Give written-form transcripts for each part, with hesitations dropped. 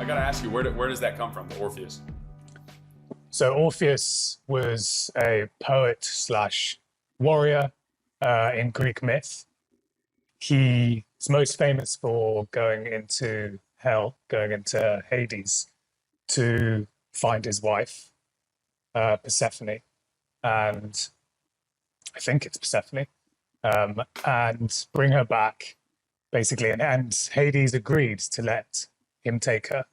I gotta ask you, where does that come from, the Orpheus? So Orpheus was a poet slash warrior in Greek myth. He is most famous for going into hell, going into Hades to find his wife, Persephone, and I think it's Persephone, and bring her back, basically. And Hades agreed to let him take her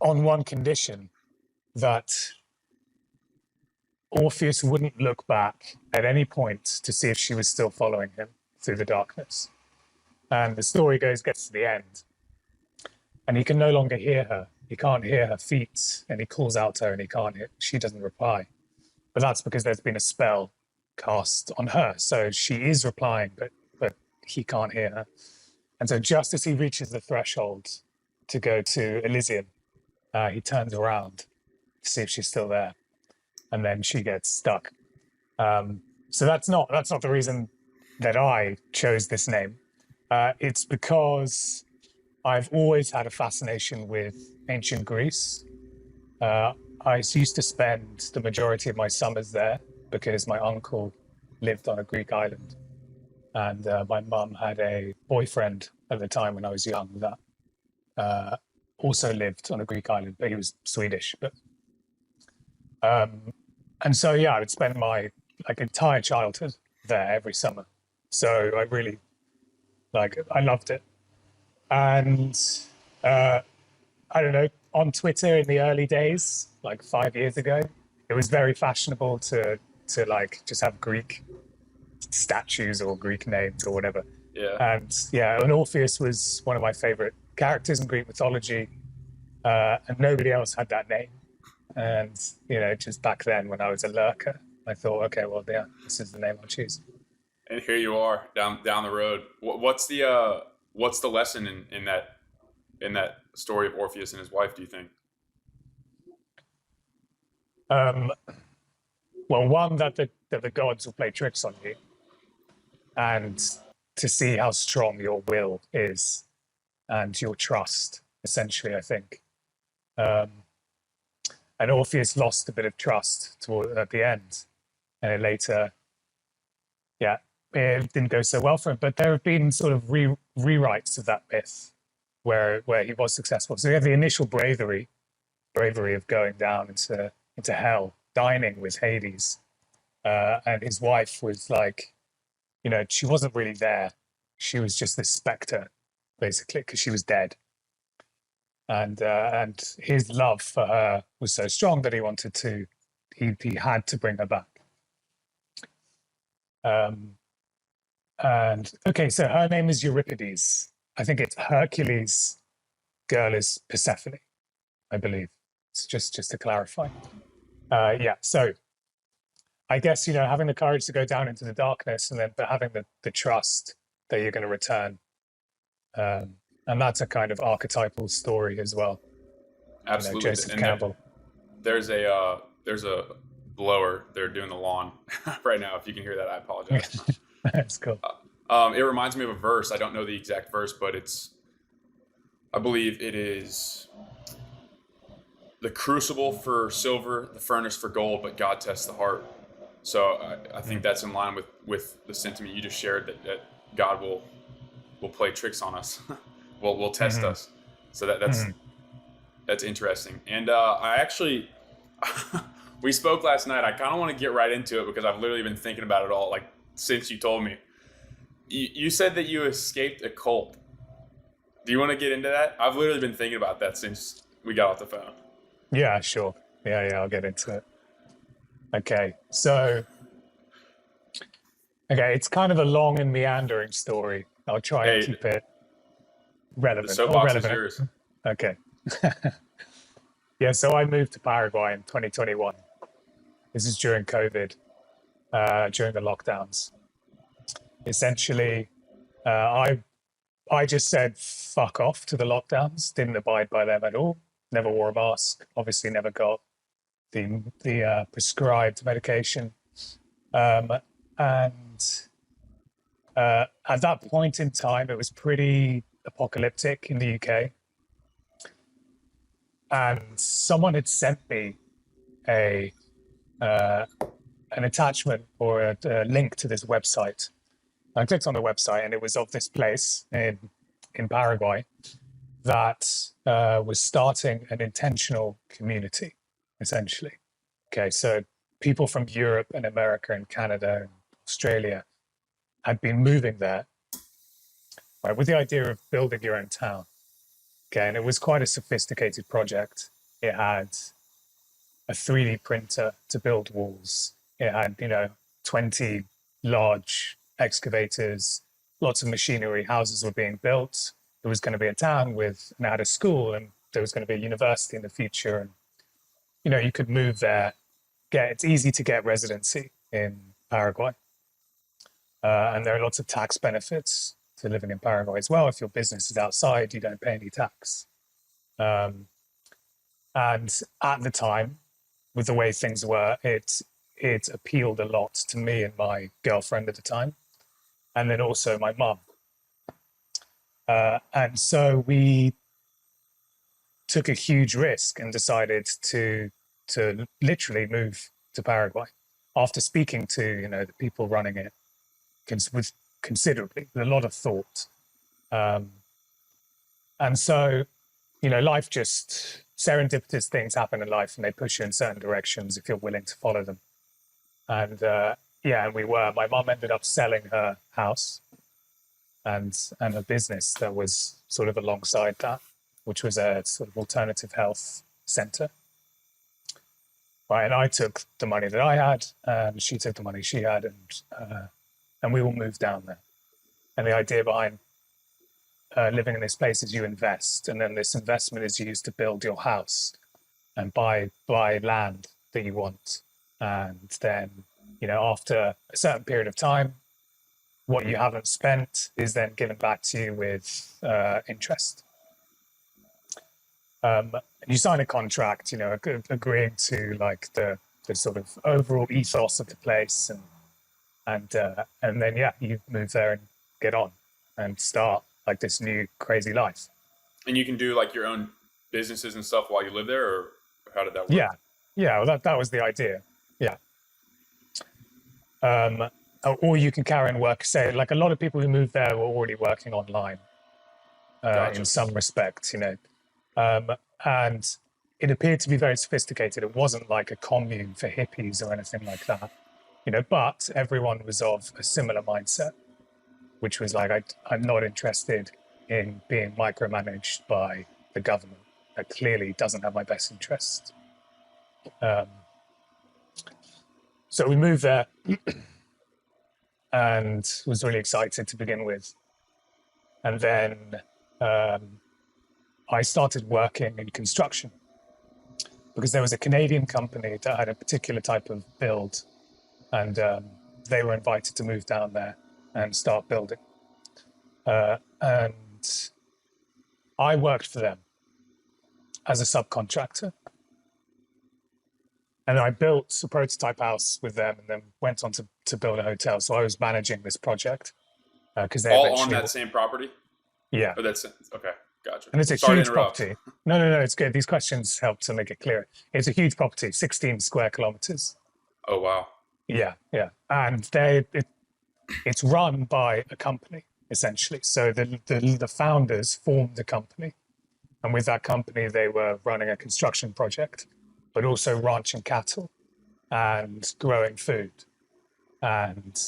on one condition, that Orpheus wouldn't look back at any point to see if she was still following him through the darkness. And the story gets to the end, and he can no longer hear her. He can't hear her feet, and he calls out to her, and she doesn't reply. But that's because there's been a spell cast on her. So she is replying, but he can't hear her. And so just as he reaches the threshold to go to Elysium, he turns around to see if she's still there, and then she gets stuck. So that's not the reason that I chose this name. It's because I've always had a fascination with ancient Greece. I used to spend the majority of my summers there because my uncle lived on a Greek island, and my mum had a boyfriend at the time when I was young that also lived on a Greek island, but he was Swedish. But and so I would spend my entire childhood there every summer. So I really I loved it. And I don't know, on Twitter in the early days, like 5 years ago, it was very fashionable to just have Greek statues or Greek names or whatever. Yeah. And Orpheus was one of my favorite characters in Greek mythology, and nobody else had that name. And just back then when I was a lurker, I thought, okay, well, yeah, this is the name I'll choose. And here you are down the road. What's the lesson in that story of Orpheus and his wife, do you think? Well, one, that the gods will play tricks on you, and to see how strong your will is and your trust, essentially, I think. And Orpheus lost a bit of trust at the end, and it later, it didn't go so well for him. But there have been sort of rewrites of that myth where he was successful. So you have the initial bravery of going down into hell, dining with Hades, and his wife was she wasn't really there. She was just this specter, basically, because she was dead. And his love for her was so strong that he had to bring her back. And okay, so her name is Euripides. I think it's Hercules' girl is Persephone, I believe. It's just to clarify. So I guess, having the courage to go down into the darkness, and then but having the trust that you're going to return. And that's a kind of archetypal story as well. Absolutely. Joseph Campbell. There's a blower. They're doing the lawn right now. If you can hear that, I apologize. That's cool. It reminds me of a verse. I don't know the exact verse, but I believe it is the crucible for silver, the furnace for gold, but God tests the heart. So I think that's in line with the sentiment you just shared, that God will play tricks on us. will test us. So that's interesting. And I actually, we spoke last night. I kind of want to get right into it because I've literally been thinking about it all since you told me. You said that you escaped a cult. Do you want to get into that? I've literally been thinking about that since we got off the phone. Yeah, sure. Yeah, I'll get into it. Okay, so it's kind of a long and meandering story. I'll try and keep it relevant. The soapbox is yours. Okay. So I moved to Paraguay in 2021. This is during COVID, during the lockdowns. Essentially, I just said fuck off to the lockdowns, didn't abide by them at all, never wore a mask, obviously never got the prescribed medication. And at that point in time, it was pretty apocalyptic in the UK. and someone had sent me a an attachment or a link to this website. I clicked on the website, and it was of this place in Paraguay that was starting an intentional community, essentially. Okay, so people from Europe and America and Canada and Australia had been moving there, right, with the idea of building your own town. Okay, and it was quite a sophisticated project. It had a 3D printer to build walls. It had, 20 large excavators, lots of machinery. Houses were being built. There was going to be a town with, and it had a school, and there was going to be a university in the future. And, you could move there. It's easy to get residency in Paraguay. And there are lots of tax benefits to living in Paraguay as well. If your business is outside, you don't pay any tax. And at the time, with the way things were, it appealed a lot to me and my girlfriend at the time, and then also my mum. And so we took a huge risk and decided to literally move to Paraguay after speaking to the people running it with a lot of thought. And so life just serendipitous things happen in life, and they push you in certain directions if you're willing to follow them. And and we were. My mum ended up selling her house and a business that was sort of alongside that, which was a sort of alternative health center. Right, and I took the money that I had, and she took the money she had, and we all moved down there. And the idea behind living in this place is you invest, and then this investment is used to build your house and buy land that you want. And then, after a certain period of time, what you haven't spent is then given back to you with interest. And you sign a contract, agreeing to like the sort of overall ethos of the place, and then you move there and get on and start like this new crazy life. And you can do like your own businesses and stuff while you live there, or how did that work? Yeah. Well, that was the idea. Yeah. Or you can carry on work. Say, like a lot of people who moved there were already working online, Gotcha. in some respects, and it appeared to be very sophisticated. It wasn't like a commune for hippies or anything like that, but everyone was of a similar mindset, which was like, I'm not interested in being micromanaged by the government. That clearly doesn't have my best interest. So we moved there and was really excited to begin with. And then I started working in construction because there was a Canadian company that had a particular type of build, and they were invited to move down there and start building. And I worked for them as a subcontractor. And I built a prototype house with them and then went on to build a hotel. So I was managing this project because they All eventually... on that same property? Yeah. Oh, that's okay. Gotcha. And it's a Sorry huge to interrupt. property. No, it's good. These questions help to make it clear. It's a huge property, 16 square kilometers. Oh, wow. Yeah. And it's run by a company, essentially. So the founders formed a company. And with that company, they were running a construction project, but also ranching cattle and growing food. And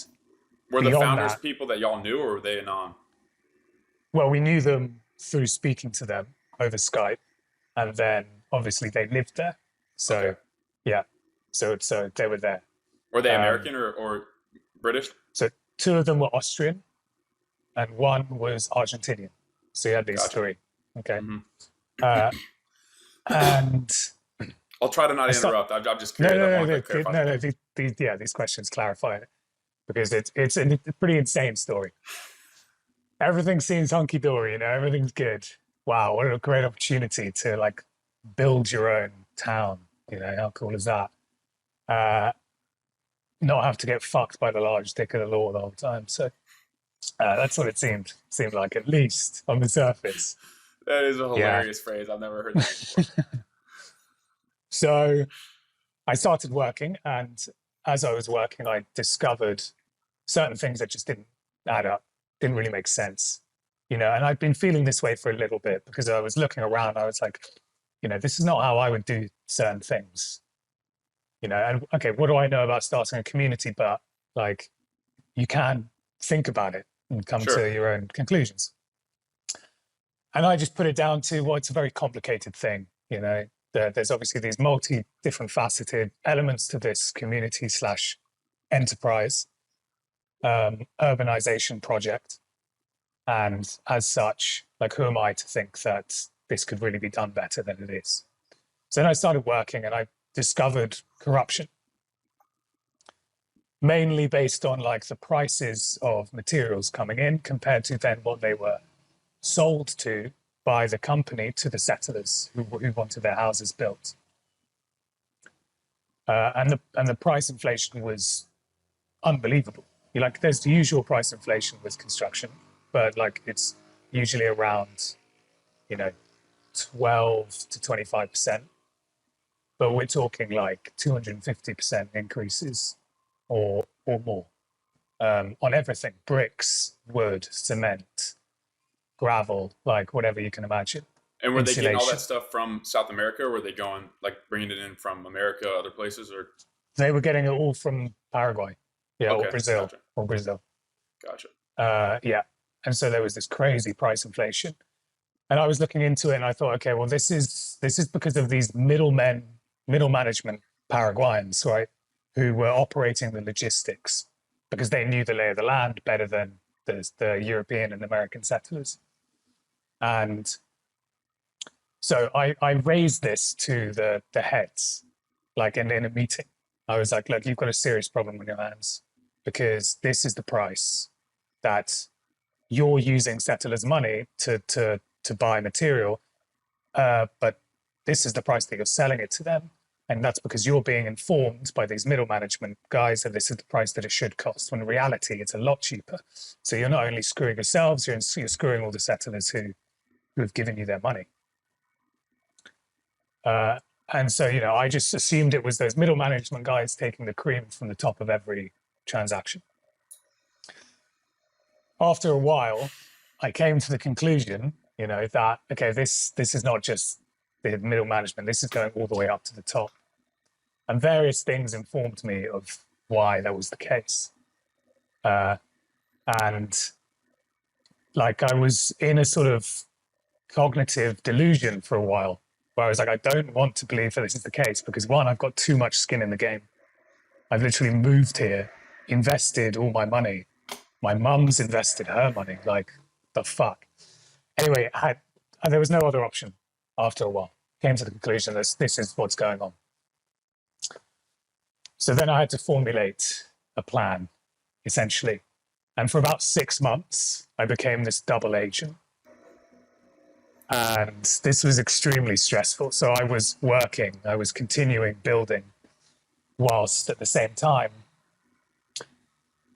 were the founders people that y'all knew, or were they anon? Well, we knew them through speaking to them over Skype, and then obviously they lived there. So, okay. Yeah, so they were there. Were they American or British? So 2 of them were Austrian, and 1 was Argentinian. So you had these 3. Okay. Mm-hmm. And I'll try to not interrupt. I'm just curious. No. These questions clarify it because it's a pretty insane story. Everything seems hunky dory, everything's good. Wow, what a great opportunity to like build your own town. How cool is that? Not have to get fucked by the large dick of the law the whole time. So that's what it seemed like, at least on the surface. That is a hilarious phrase. I've never heard that before. So I started working, and as I was working, I discovered certain things that just didn't add up, didn't really make sense, and I'd been feeling this way for a little bit because I was looking around. I was like, this is not how I would do certain things, and okay, what do I know about starting a community? But like, you can think about it and come Sure. to your own conclusions. And I just put it down to, well, it's a very complicated thing. There's obviously these different faceted elements to this community slash enterprise urbanization project. And as such, like, who am I to think that this could really be done better than it is? So then I started working, and I discovered corruption, mainly based on like the prices of materials coming in compared to then what they were sold to by the company to the settlers who wanted their houses built. And the price inflation was unbelievable. Like, there's the usual price inflation with construction, but like, it's usually around 12 to 25%. But we're talking like 250% increases or more on everything: bricks, wood, cement, gravel, like whatever you can imagine. And were they getting all Insulation. that stuff from South America, or were they going, like, bringing it in from America, other places, or? They were getting it all from Paraguay, yeah, Okay, gotcha, or Brazil. gotcha. Yeah. And so there was this crazy price inflation. And I was looking into it, and I thought, okay, well, this is because of these middle management Paraguayans, right, who were operating the logistics because they knew the lay of the land better than the European and American settlers. And so I raised this to the heads, like in a meeting. I was like, look, you've got a serious problem on your hands, because this is the price that you're using settlers' money to buy material, but this is the price that you're selling it to them. And that's because you're being informed by these middle management guys that this is the price that it should cost, when in reality it's a lot cheaper. So you're not only screwing yourselves, you're screwing all the settlers who have given you their money. And so, I just assumed it was those middle management guys taking the cream from the top of every transaction. After a while, I came to the conclusion, that, okay, this is not just the middle management, this is going all the way up to the top. And various things informed me of why that was the case. And like, I was in a sort of cognitive delusion for a while, where I was like, I don't want to believe that this is the case, because one, I've got too much skin in the game. I've literally moved here, invested all my money. My mum's invested her money. Like, the fuck. Anyway, there was no other option after a while. Came to the conclusion that this is what's going on. So then I had to formulate a plan, essentially. And for about 6 months, I became this double agent. And this was extremely stressful. So I was working, I was continuing building, whilst at the same time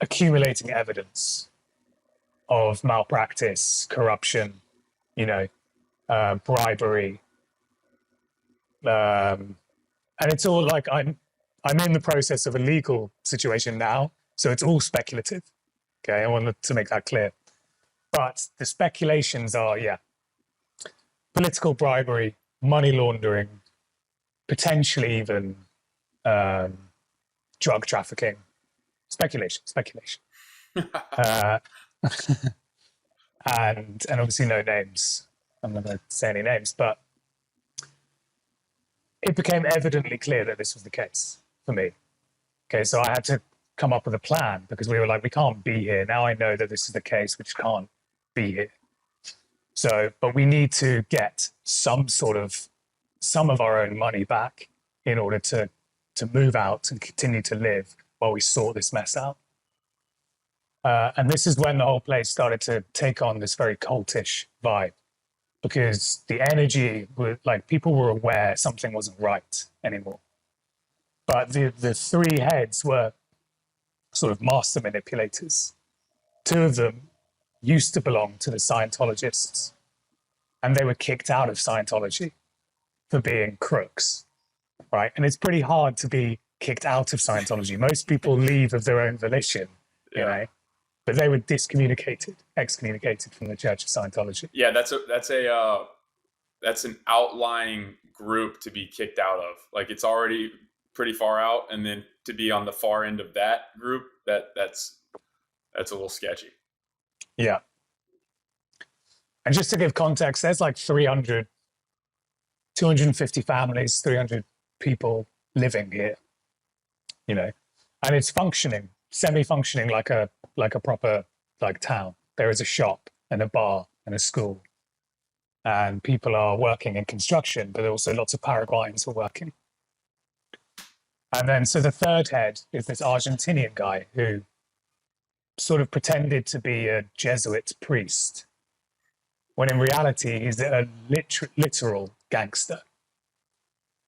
accumulating evidence of malpractice, corruption, bribery. And it's all like, I'm in the process of a legal situation now, so it's all speculative. Okay, I wanted to make that clear. But the speculations are, political bribery, money laundering, potentially even drug trafficking. Speculation. uh, and obviously no names. I'm not going to say any names, but it became evidently clear that this was the case for me. Okay, so I had to come up with a plan, because we were like, we can't be here. Now I know that this is the case, we just can't be here. So, but we need to get some of our own money back in order to move out and continue to live while we sort this mess out. And this is when the whole place started to take on this very cultish vibe, because the energy, like, people were aware something wasn't right anymore. But the three heads were sort of master manipulators. Two of them used to belong to the Scientologists, and they were kicked out of Scientology for being crooks. right? And it's pretty hard to be kicked out of Scientology. Most people leave of their own volition, you Yeah. know, but they were excommunicated from the Church of Scientology. Yeah, that's an outlying group to be kicked out of. Like it's already pretty far out, and then to be on the far end of that group, that's a little sketchy. Yeah. And just to give context, there's like 300, 250 families, 300 people living here, you know, and it's functioning, semi-functioning like a proper like town. There is a shop and a bar and a school, and people are working in construction, but also lots of Paraguayans are working. And then, so the third head is this Argentinian guy who sort of pretended to be a Jesuit priest, when in reality he's a literal gangster.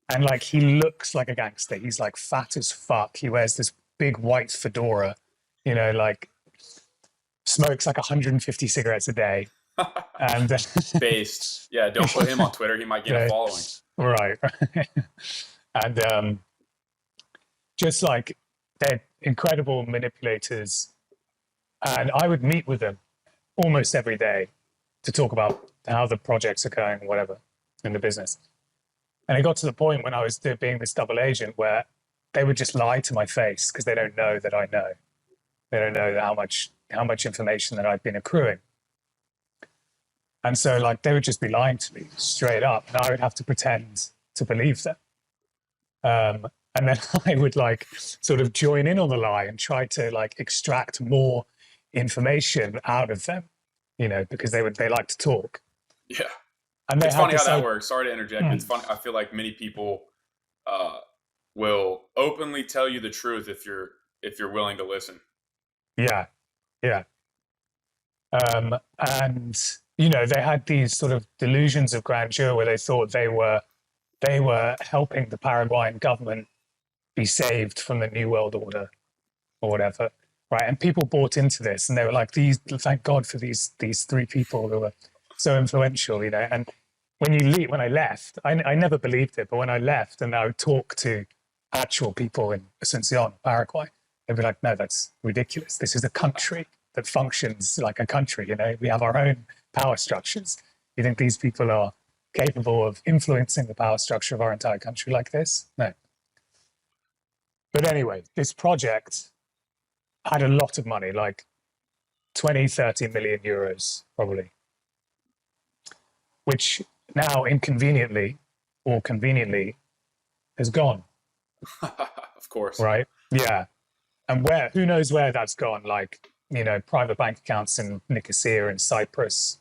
And like he looks like a gangster. He's like fat as fuck. He wears this big white fedora, you know, like smokes like 150 cigarettes a day. And Based. Yeah, don't put him on Twitter. He might get a following. Right. And just like they're incredible manipulators. And I would meet with them almost every day to talk about how the projects are going, whatever, in the business. And it got to the point when I was being this double agent where they would just lie to my face because they don't know that I know. They don't know how much information that I've been accruing. And so like they would just be lying to me straight up, and I would have to pretend to believe them. And then I would like sort of join in on the lie and try to like extract more information out of them, you know, because they like to talk. Yeah. And it's funny how that works. Sorry to interject. It's funny. I feel like many people will openly tell you the truth if you're willing to listen. Yeah, yeah. And you know, they had these sort of delusions of grandeur where they thought they were helping the Paraguayan government be saved from the New World Order or whatever, right? And people bought into this, and they were like, thank God for these three people who were so influential, you know. And when I left, I never believed it, but when I left and I would talk to actual people in Asuncion, Paraguay, they'd be like, no, that's ridiculous. This is a country that functions like a country, you know. We have our own power structures. You think these people are capable of influencing the power structure of our entire country like this? No. But anyway, this project had a lot of money, like 20, 30 million euros, probably, which now inconveniently or conveniently has gone. Of course. Right? Yeah. And who knows where that's gone? Like, you know, private bank accounts in Nicosia and Cyprus.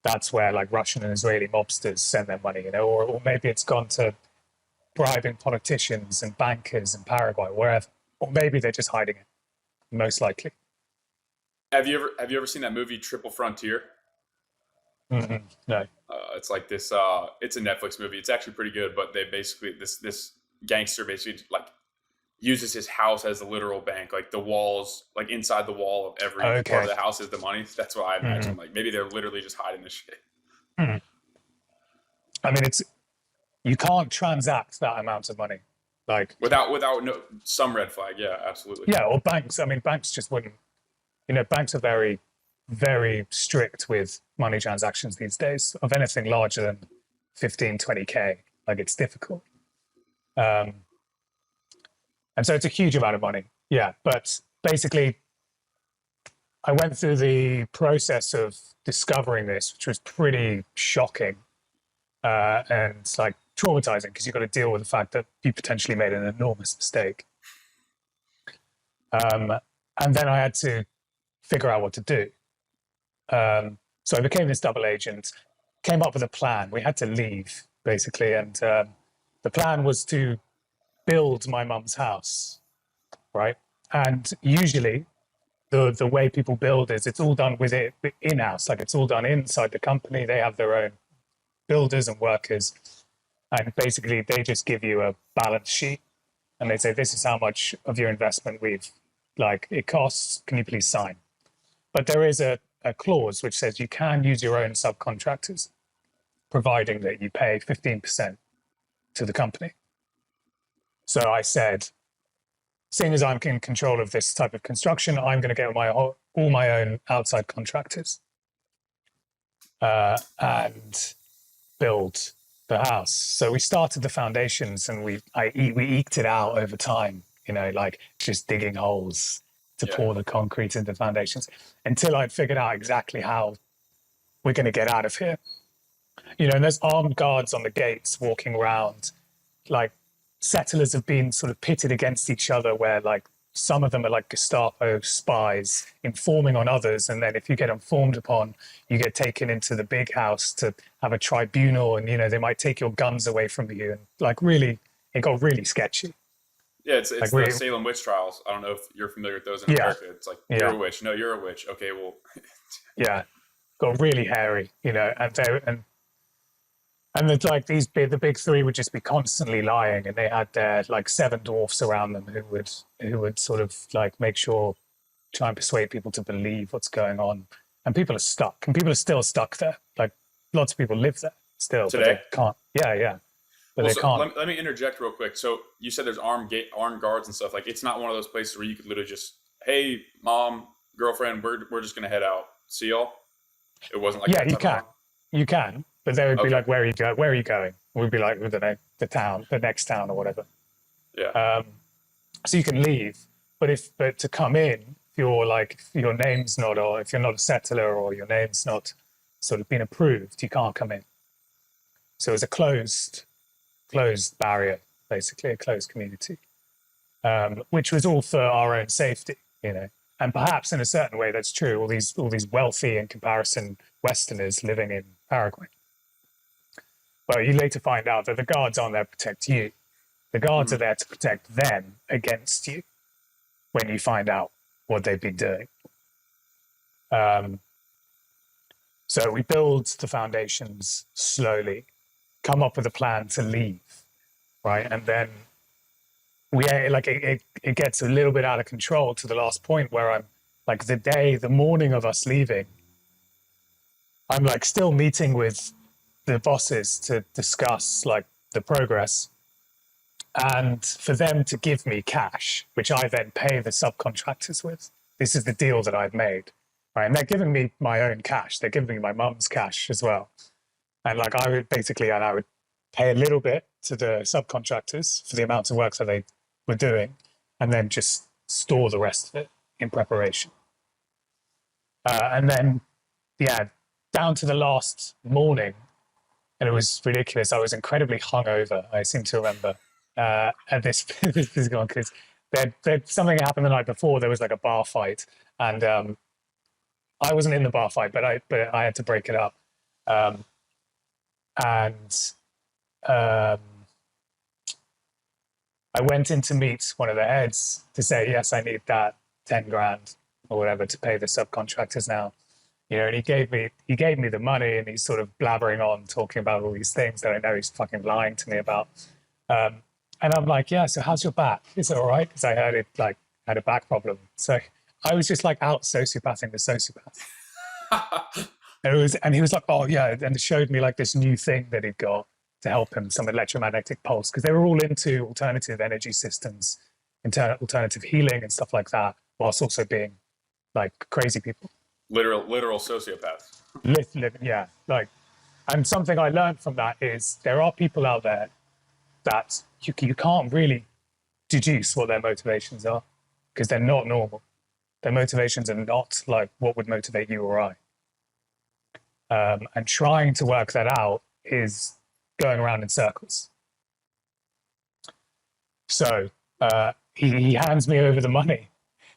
That's where like Russian and Israeli mobsters send their money, you know, or maybe it's gone to bribing politicians and bankers in Paraguay, wherever, or maybe they're just hiding it. Most likely. Have you ever seen that movie Triple Frontier? Mm-hmm. No. It's like this. It's a Netflix movie. It's actually pretty good. But they basically this gangster basically like uses his house as a literal bank. Like the walls, like inside the wall of every part of the house is the money. That's what I imagine. Mm-hmm. Like maybe they're literally just hiding this shit. Mm-hmm. I mean, you can't transact that amount of money, like without some red flag. Yeah, absolutely. Yeah, or banks. I mean, banks just wouldn't. You know, banks are very, very strict with money transactions these days. Of anything larger than 15, 20K, like it's difficult. And so it's a huge amount of money. Yeah, but basically, I went through the process of discovering this, which was pretty shocking and like traumatizing because you've got to deal with the fact that you potentially made an enormous mistake. And then I had to figure out what to do. So I became this double agent, came up with a plan. We had to leave, basically. And the plan was to build my mum's house, right? And usually the way people build is it's all done with it in-house. Like it's all done inside the company. They have their own builders and workers. And basically they just give you a balance sheet and they say, this is how much of your investment it costs. Can you please sign? But there is a clause which says you can use your own subcontractors, providing that you pay 15% to the company. So I said, seeing as I'm in control of this type of construction, I'm going to get all my own outside contractors and build the house. So we started the foundations, and we eked it out over time. Like just digging holes to Yeah. pour the concrete into the foundations until I'd figured out exactly how we're going to get out of here. And there's armed guards on the gates walking around. Like settlers have been sort of pitted against each other, where like some of them are like Gestapo spies informing on others, and then if you get informed upon, you get taken into the big house to have a tribunal, and they might take your guns away from you, and like really, it got really sketchy. Yeah, it's Like the Salem witch trials. I don't know if you're familiar with those in America. It's like, you're a witch. No, you're a witch. Okay, well. Yeah, got really hairy, and it's like the big three would just be constantly lying, and they had their like 7 dwarfs around them who would sort of like make sure, try and persuade people to believe what's going on. And people are stuck, and people are still stuck there. Like lots of people live there still, Today? but they can't. Yeah, but they can't. Let me interject real quick. So you said there's armed guards and stuff. Like, it's not one of those places where you could literally just, hey, mom, girlfriend, we're just gonna head out. See y'all. It wasn't like Yeah, that. you can. But they would be like, where are you going? Where are you going? We'd be like, I don't know, the next town or whatever. Yeah. So you can leave, but to come in, if your name's not, or if you're not a settler, or your name's not sort of been approved, you can't come in. So it's a closed barrier, basically a closed community, which was all for our own safety, And perhaps in a certain way, that's true. All these wealthy, in comparison, Westerners living in Paraguay. But you later find out that the guards aren't there to protect you. The guards are there to protect them against you when you find out what they've been doing. So we build the foundations slowly, come up with a plan to leave, right? And then it gets a little bit out of control to the last point where I'm like the morning of us leaving, I'm like still meeting with the bosses to discuss like the progress, and for them to give me cash, which I then pay the subcontractors with. This is the deal that I've made, right? And they're giving me my own cash. They're giving me my mum's cash as well. And like I would pay a little bit to the subcontractors for the amount of work that they were doing, and then just store the rest of it in preparation. And then, down to the last morning, and it was ridiculous. I was incredibly hungover, I seem to remember. And this is gone because something happened the night before. There was like a bar fight, and I wasn't in the bar fight, but I had to break it up. I went in to meet one of the heads to say, yes, I need that 10 grand or whatever to pay the subcontractors now. And he gave me the money, and he's sort of blabbering on, talking about all these things that I know he's fucking lying to me about. And I'm like, yeah, so how's your back? Is it all right? Because I heard it like had a back problem. So I was just like out sociopathing the sociopath. And he was like, oh yeah, and showed me like this new thing that he'd got to help him, some electromagnetic pulse, because they were all into alternative energy systems, alternative healing and stuff like that, whilst also being like crazy people. Literal sociopaths. Yeah, like, and something I learned from that is there are people out there that you can't really deduce what their motivations are, because they're not normal. Their motivations are not like what would motivate you or I. And trying to work that out is going around in circles. So he hands me over the money,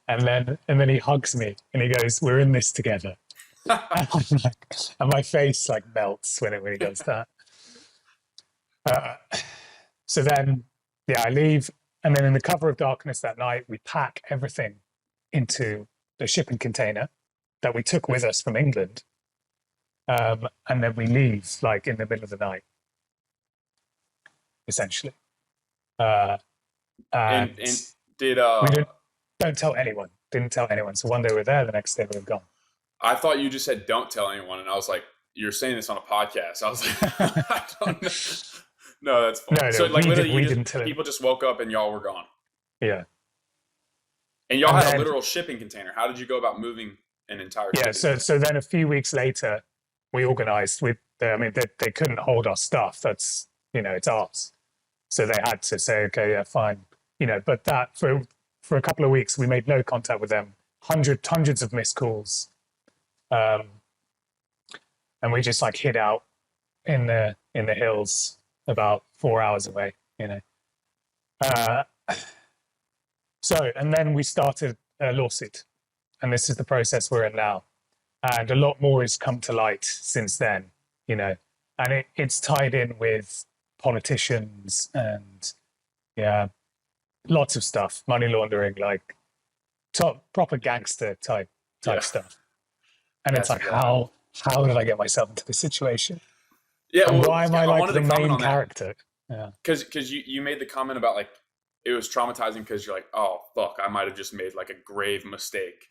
and then he hugs me and he goes, "We're in this together." And my face like melts when he does that. So then, I leave, and then in the cover of darkness that night, we pack everything into the shipping container that we took with us from England, and then we leave like in the middle of the night, essentially. And did we don't tell anyone. Didn't tell anyone. So one day we're there, the next day we were gone. I thought you just said don't tell anyone, and I was like, you're saying this on a podcast. I was like, I don't know. No, that's fine. No, So no, like literally, we didn't tell him. people just woke up and y'all were gone, Yeah. and y'all And had a then, literal shipping container. How did you go about moving an entire yeah, city? so then a few weeks later, we organized with, I mean, they couldn't hold our stuff. That's, it's ours. So they had to say, okay, yeah, fine. But that for a couple of weeks, we made no contact with them, hundreds of missed calls. Um, and we just like hid out in the hills about 4 hours away. Uh, so, and then we started a lawsuit, and this is the process we're in now. And a lot more has come to light since then, and it's tied in with politicians and, yeah, lots of stuff, money laundering, like top proper gangster type Yeah, stuff. And it's that's like, wild. how did I get myself into this situation? Yeah, And well, why am I I like wanted the to comment main on that character? Yeah. because you made the comment about like it was traumatizing because you're like, oh fuck, I might have just made like a grave mistake,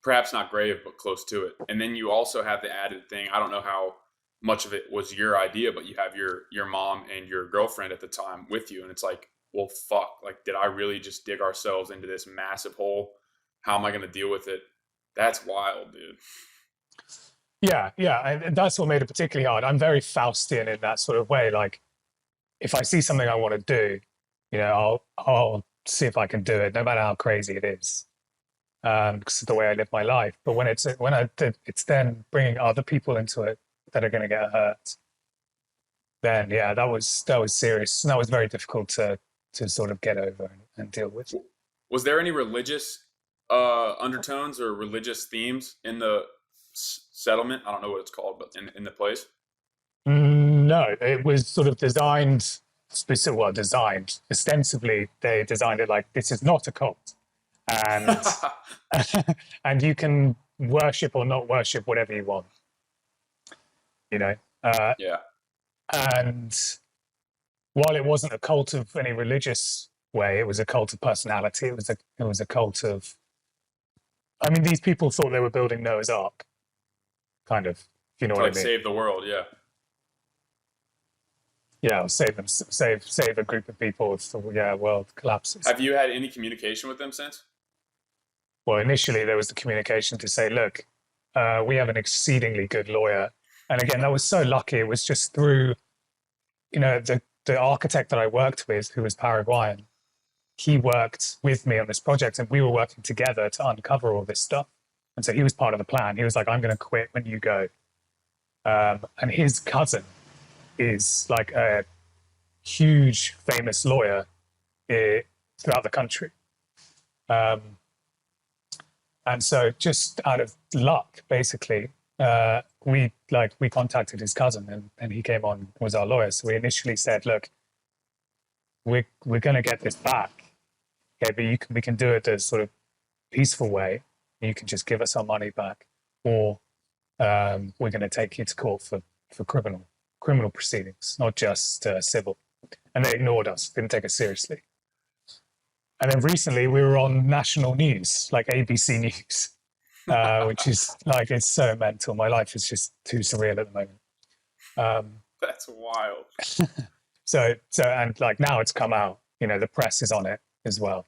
perhaps not grave but close to it. And then you also have the added thing. I don't know how much of it was your idea, but you have your mom and your girlfriend at the time with you, and it's like, well, fuck, like did I really just dig ourselves into this massive hole? How am I going to deal with it? That's wild, dude. Yeah, yeah, and that's what made it particularly hard. I'm very Faustian in that sort of way. Like, if I see something I want to do, I'll see if I can do it, no matter how crazy it is, because of the way I live my life. But it's then bringing other people into it that are going to get hurt. Then, yeah, that was serious, and that was very difficult to sort of get over and deal with. Was there any religious undertones or religious themes in the settlement? I don't know what it's called, but in the place. No, it was sort of designed, designed ostensibly. They designed it like this is not a cult, and and you can worship or not worship whatever you want, you know. Uh, Yeah. and while it wasn't a cult of any religious way, it was a cult of personality. It was a cult of. I mean, these people thought they were building Noah's Ark, kind of. If you know To what I like mean. save the world, yeah. Yeah, save a group of people if the world collapses. Have you had any communication with them since? Well, initially there was the communication to say, look, we have an exceedingly good lawyer. And again, that was so lucky. It was just through, the architect that I worked with, who was Paraguayan, he worked with me on this project and we were working together to uncover all this stuff. And so he was part of the plan. He was like, I'm going to quit when you go. And his cousin is like a huge, famous lawyer throughout the country. Um, And so, just out of luck, basically, we contacted his cousin, and he came on, was our lawyer. So we initially said, look, we're going to get this back, okay, but we can do it the sort of peaceful way. You can just give us our money back, or we're going to take you to court for criminal proceedings, not just civil. And they ignored us, didn't take us seriously. And then recently we were on national news, like ABC News, which is like, it's so mental. My life is just too surreal at the moment. That's wild. And like now it's come out, the press is on it as well.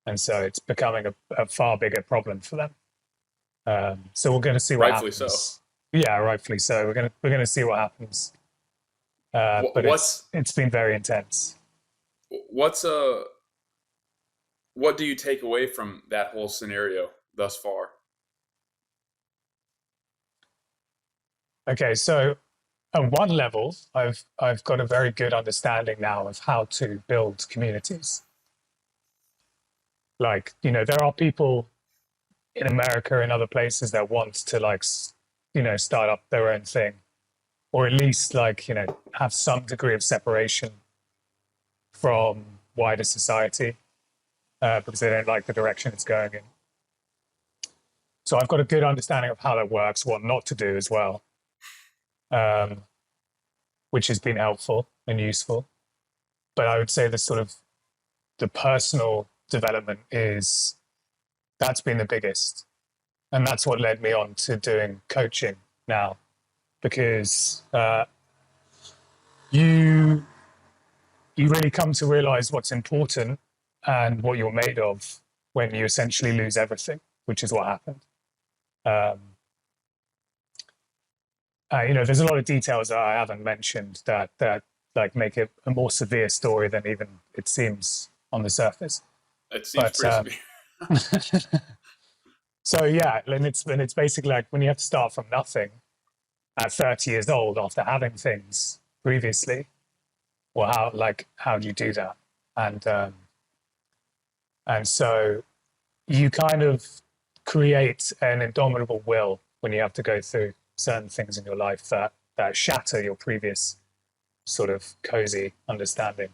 And so it's becoming a far bigger problem for them. So we're going to see what Rightfully happens. so. Yeah, rightfully so. We're going to see what happens. But What's it's been very intense. what's what do you take away from that whole scenario thus far? Okay, so at one level, I've got a very good understanding now of how to build communities. Like, there are people in America and other places that want to start up their own thing, or at least have some degree of separation from wider society because they don't like the direction it's going in. So I've got a good understanding of how that works, what not to do as well. Which has been helpful and useful. But I would say the personal development that's been the biggest. And that's what led me on to doing coaching now, because you you really come to realize what's important and what you're made of when you essentially lose everything, which is what happened. Um, there's a lot of details that I haven't mentioned that like make it a more severe story than even it seems on the surface. It seems But pretty severe. so yeah, and it's basically like when you have to start from nothing at 30 years old after having things previously. Well, how do you do that? And so you kind of create an indomitable will when you have to go through certain things in your life that shatter your previous sort of cozy understanding.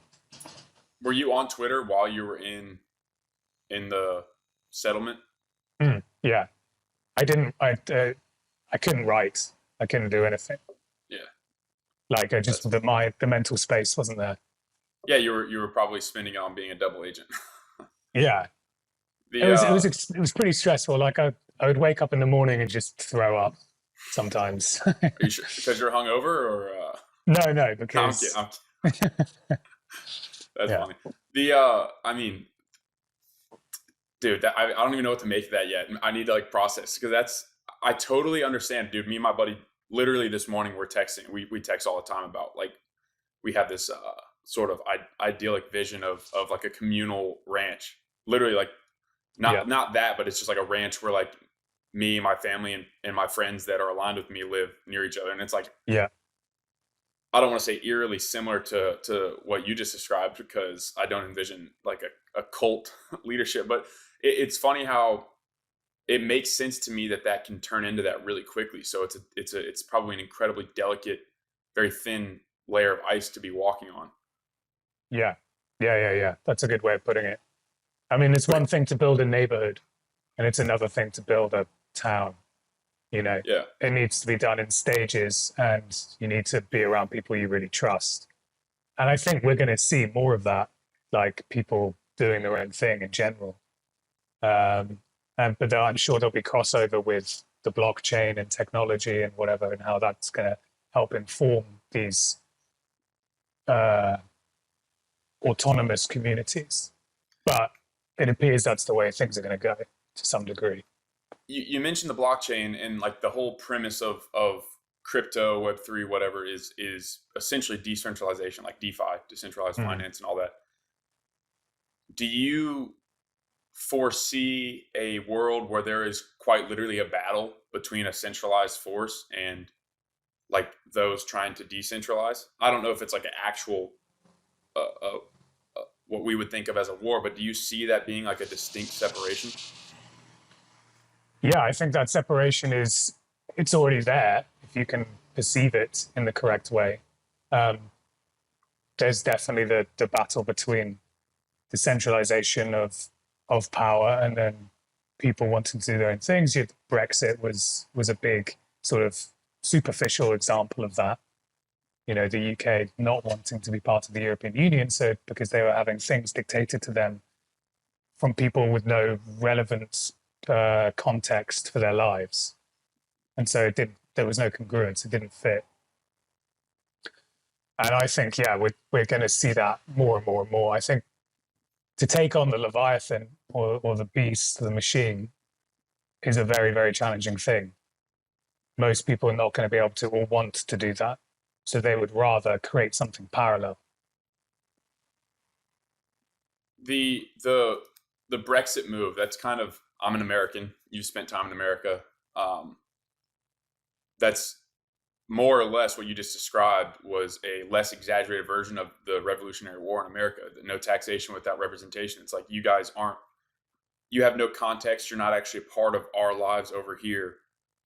Were you on Twitter while you were in the settlement? Yeah, I didn't. I couldn't write. I couldn't do anything. Yeah. Like I just the mental space wasn't there. Yeah, you were probably spending it on being a double agent. Yeah, The it was pretty stressful. Like I would wake up in the morning and just throw up sometimes. are you sure because you're hungover or No, no, I'm kidding. because That's yeah, funny. The I mean, dude, I don't even know what to make of that yet. I need to like process because I totally understand, dude. Me and my buddy literally this morning we're texting. We text all the time about like we have this sort of idyllic vision of like a communal ranch. Literally like yeah, not that, but it's just like a ranch where like me, my family, and my friends that are aligned with me live near each other. And it's like yeah, I don't want to say eerily similar to what you just described because I don't envision like a cult leadership, but it's funny how it makes sense to me that can turn into that really quickly. So it's probably an incredibly delicate, very thin layer of ice to be walking on. yeah, yeah. That's a good way of putting it. I mean, it's But one thing to build a neighborhood, and it's another thing to build a town. yeah, It needs to be done in stages, and you need to be around people you really trust. And I think we're going to see more of that, like people doing their own thing in general. But I'm sure there'll be crossover with the blockchain and technology and whatever, and how that's going to help inform these uh, autonomous communities. But it appears that's the way things are going to go to some degree. you mentioned the blockchain and like the whole premise of crypto, Web3, whatever is essentially decentralization, like DeFi, decentralized Mm. finance, and all that. Do you foresee a world where there is quite literally a battle between a centralized force and like those trying to decentralize? I don't know if it's like an actual what we would think of as a war, but do you see that being like a distinct separation? Yeah, I think that separation it's already there if you can perceive it in the correct way. Um, there's definitely the battle between the centralization of power and then people wanting to do their own things. Brexit was a big sort of superficial example of that. The UK not wanting to be part of the European Union, so because they were having things dictated to them from people with no relevant context for their lives, and so there was no congruence. It didn't fit. And I think, yeah, we're going to see that more and more and more. I think to take on the Leviathan or the beast, the machine, is a very, very challenging thing. Most people are not going to be able to or want to do that. So they would rather create something parallel. The Brexit move, that's kind of I'm an American. You spent time in America. Um, that's more or less what you just described was a less exaggerated version of the Revolutionary War in America. No taxation without representation. It's like you have no context. You're not actually a part of our lives over here.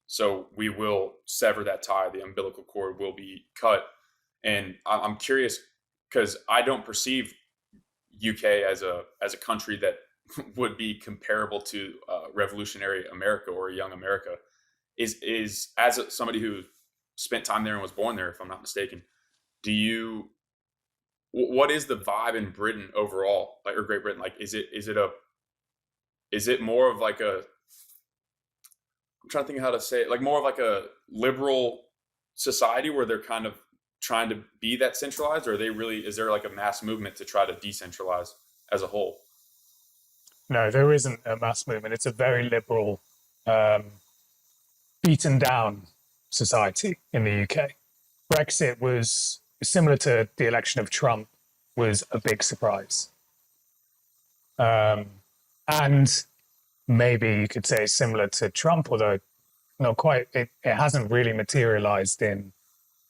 So we will sever that tie. The umbilical cord will be cut. And I'm curious because I don't perceive UK as a country that would be comparable to revolutionary America or young America. Is as somebody who spent time there and was born there, if I'm not mistaken, do you? What is the vibe in Britain overall, like or Great Britain? Like, is it more of like a? I'm trying to think of how to say it. Like more of like a liberal society where they're kind of trying to be that centralized, or are they really? Is there like a mass movement to try to decentralize as a whole? No, there isn't a mass movement. It's a very liberal, um, beaten down society in the UK. Brexit was similar to the election of Trump, was a big surprise. And maybe you could say similar to Trump, although not quite. It hasn't really materialized in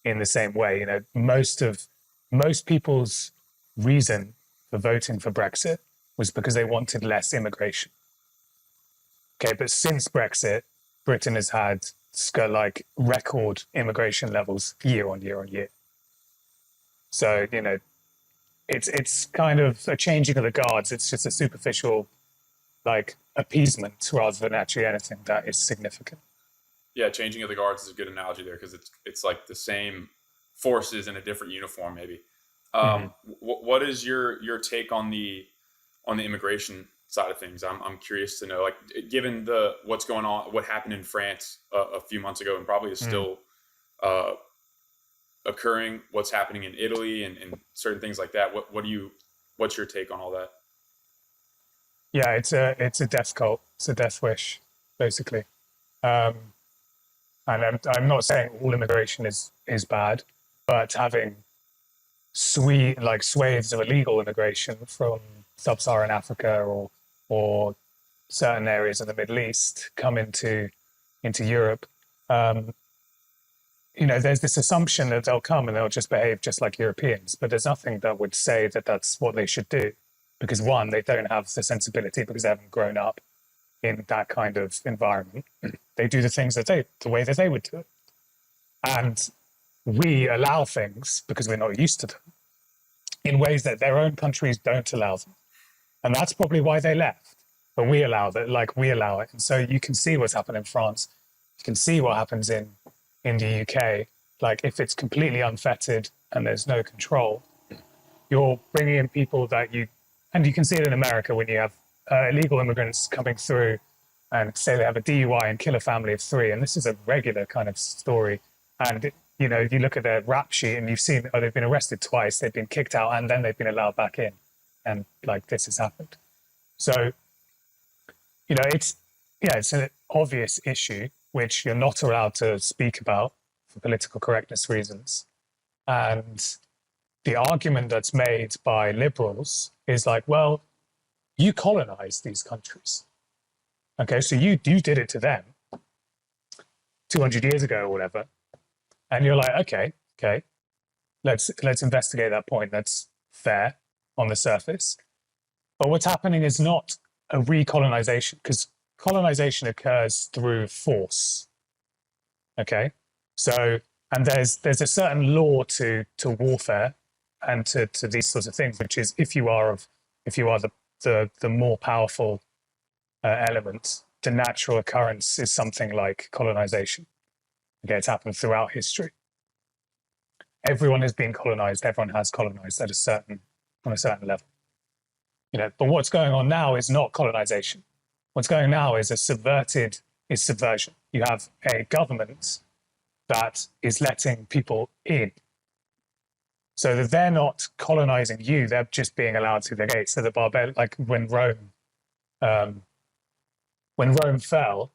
the same way. You know, most people's reason for voting for Brexit was because they wanted less immigration. Okay, but since Brexit, Britain has had like record immigration levels year on year on year. So you know, it's kind of a changing of the guards. It's just a superficial like appeasement rather than actually anything that is significant. Yeah, changing of the guards is a good analogy there because it's like the same forces in a different uniform, maybe. Mm-hmm. What is your take on the immigration side of things? I'm curious to know, like, given the what's going on, what happened in France a few months ago, and probably is still uh, occurring. What's happening in Italy and certain things like that. What's your take on all that? Yeah, it's a death cult. It's a death wish, basically. Um, and I'm not saying all immigration is bad, but having swathes of illegal immigration from sub-Saharan Africa or certain areas of the Middle East come into Europe, um, you know, there's this assumption that they'll come and they'll just behave just like Europeans, but there's nothing that would say that that's what they should do, because one, they don't have the sensibility because they haven't grown up in that kind of environment. They do the things the way that they would do it, and we allow things because we're not used to them in ways that their own countries don't allow them, and that's probably why they left. But we allow that, like we allow it, and so you can see what's happened in France. You can see what happens in the UK. Like if it's completely unfettered and there's no control, you're bringing in people and you can see it in America when you have illegal immigrants coming through and say they have a DUI and kill a family of three. And this is a regular kind of story. And, you know, you look at their rap sheet and you've seen, oh, they've been arrested twice, they've been kicked out, and then they've been allowed back in. And like this has happened. So, you know, it's an obvious issue, which you're not allowed to speak about for political correctness reasons. And the argument that's made by liberals is like, well, you colonized these countries. Okay, so you did it to them 200 years ago or whatever. And you're like, okay, let's investigate that point. That's fair on the surface. But what's happening is not a recolonization, because colonization occurs through force. Okay, so and there's a certain law to warfare and to these sorts of things, which is if you are the more powerful element, the natural occurrence is something like colonization. Okay, it's happened throughout history. Everyone has been colonized. Everyone has colonized on a certain level. You know, but what's going on now is not colonization. What's going on now is subversion. You have a government that is letting people in, so that they're not colonizing you; they're just being allowed through the gates. So like when Rome fell,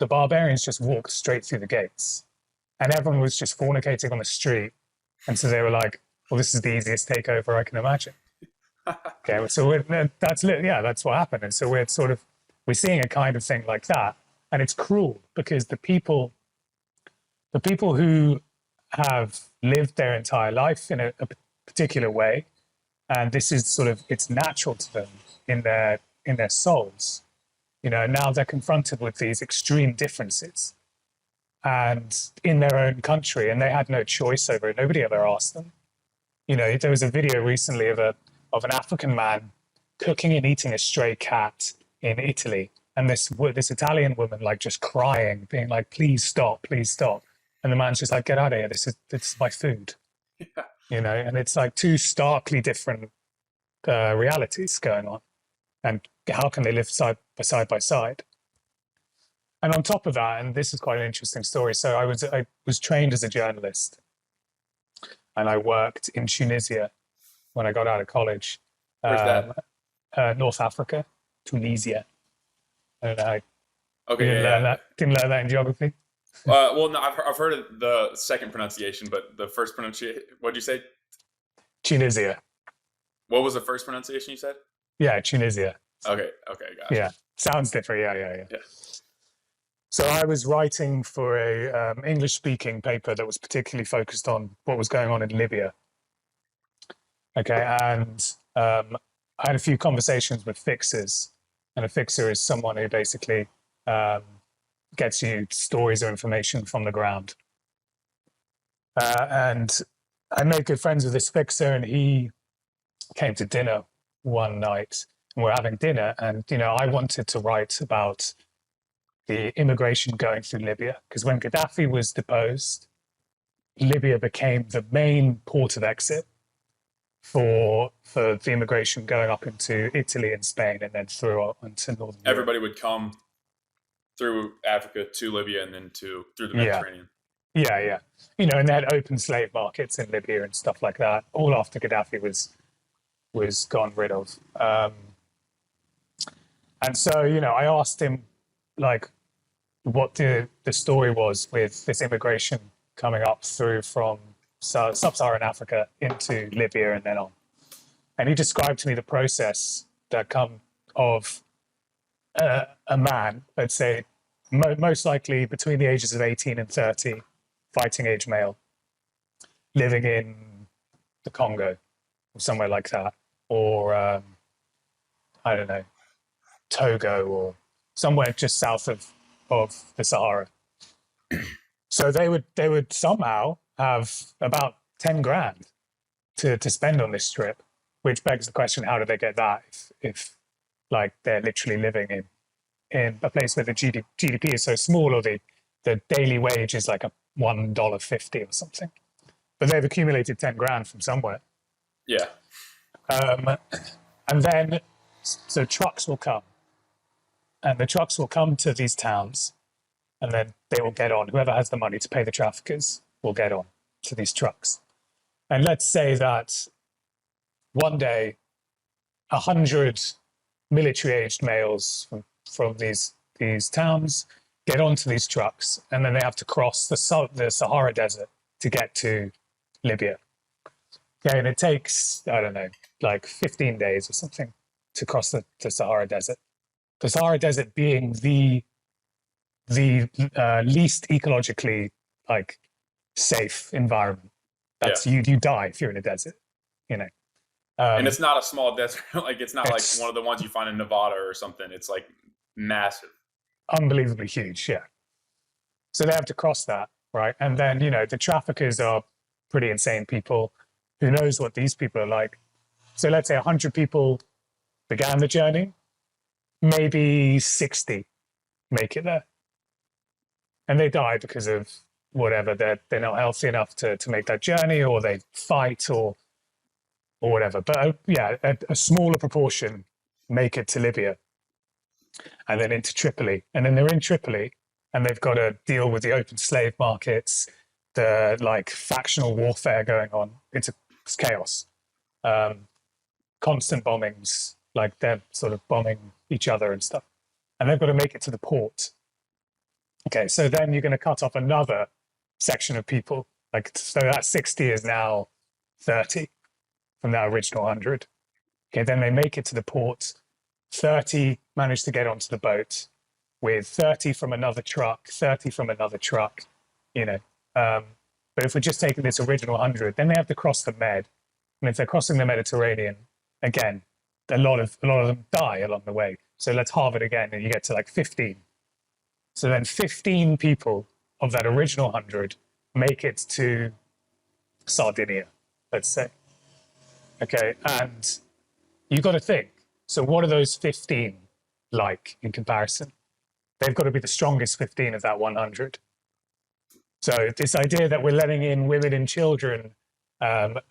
the barbarians just walked straight through the gates, and everyone was just fornicating on the street. And so they were like, "Well, this is the easiest takeover I can imagine." Okay, so that's what happened, and so we're seeing a kind of thing like that, and it's cruel because the people who have lived their entire life in a particular way, and this is it's natural to them in their souls. You know, now they're confronted with these extreme differences, and in their own country, and they had no choice over it. Nobody ever asked them. You know, there was a video recently of an African man cooking and eating a stray cat in Italy, and this Italian woman like just crying, being like, "Please stop, please stop." And the man's just like, "Get out of here! This is my food." Yeah. You know, and it's like two starkly different realities going on, and how can they live side by side? And on top of that, and this is quite an interesting story. So I was trained as a journalist, and I worked in Tunisia when I got out of college. Where's that? North Africa, Tunisia. And I Okay, yeah, yeah. Didn't learn that in geography. Well, no, I've heard of the second pronunciation, but the first pronunciation. What'd you say? Tunisia. What was the first pronunciation you said? Yeah, Tunisia. Okay, okay, gotcha. Yeah, sounds different. Yeah. Yeah. So I was writing for a English-speaking paper that was particularly focused on what was going on in Libya. Okay, and I had a few conversations with fixers, and a fixer is someone who basically um, gets you stories or information from the ground. And I made good friends with this fixer, and he came to dinner one night, and we're having dinner, and I wanted to write about the immigration going through Libya, because when Gaddafi was deposed, Libya became the main port of exit for the immigration going up into Italy and Spain, and then through into northern Europe. Everybody would come through Africa to Libya and then through the Yeah. Mediterranean. Yeah. And they had open slave markets in Libya and stuff like that, all after Gaddafi was gotten rid of. And so, I asked him, like, what the story was with this immigration coming up through from sub-Saharan Africa into Libya and then on. And he described to me the process that come of a man, let's say, most likely between the ages of 18 and 30, fighting age male, living in the Congo or somewhere like that, or I don't know, Togo or somewhere just south of the Sahara. So they would somehow have about 10 grand to spend on this trip, which begs the question: how do they get that if like they're literally living in a place where the GDP is so small, or the daily wage is like a $1.50 or something? But they've accumulated 10 grand from somewhere. Yeah. And then, so trucks will come, and the trucks will come to these towns, and then they will get on. Whoever has the money to pay the traffickers will get on to these trucks. And let's say that one day, 100 military-aged males from these towns get onto these trucks, and then they have to cross the Sahara Desert to get to Libya. Okay, and it takes, I don't know, like 15 days or something to cross the Sahara Desert. The Sahara Desert being the least ecologically like safe environment. That's you die if you're in a desert, and it's not a small desert. Like it's not like one of the ones you find in Nevada or something. It's like massive, unbelievably huge. Yeah. So they have to cross that, right? And then the traffickers are pretty insane people. Who knows what these people are like? So let's say 100 people began the journey, maybe 60 make it there, and they die because of whatever. They're not healthy enough to make that journey, or they fight, or whatever. But a smaller proportion make it to Libya and then into Tripoli. And then they're in Tripoli and they've got to deal with the open slave markets, the like factional warfare going on. It's chaos. Constant bombings, like they're sort of bombing each other and stuff. And they've got to make it to the port. Okay, so then you're going to cut off another section of people. Like, so that 60 is now 30 from that original 100. Okay, then they make it to the port. 30 manage to get onto the boat, with 30 from another truck, 30 from another truck, But if we're just taking this original 100, then they have to cross the Med. And if they're crossing the Mediterranean, again, a lot of them die along the way. So let's halve it again, and you get to like 15. So then 15 people of that original 100 make it to Sardinia, let's say. Okay, and you've got to think, so what are those 15 like in comparison? They've got to be the strongest 15 of that 100. So this idea that we're letting in women and children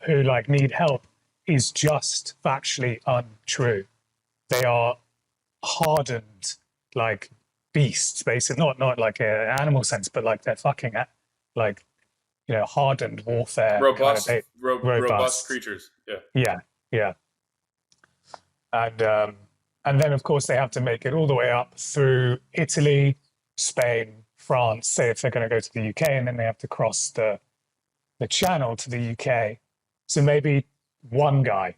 who like need help is just factually untrue. They are hardened like beasts, basically, not like an animal sense, but like they're fucking like hardened warfare kind of Robust robust. creatures. Yeah. Yeah, yeah. And then of course they have to make it all the way up through Italy, Spain, France, say if they're going to go to the UK, and then they have to cross the channel to the UK. So maybe one guy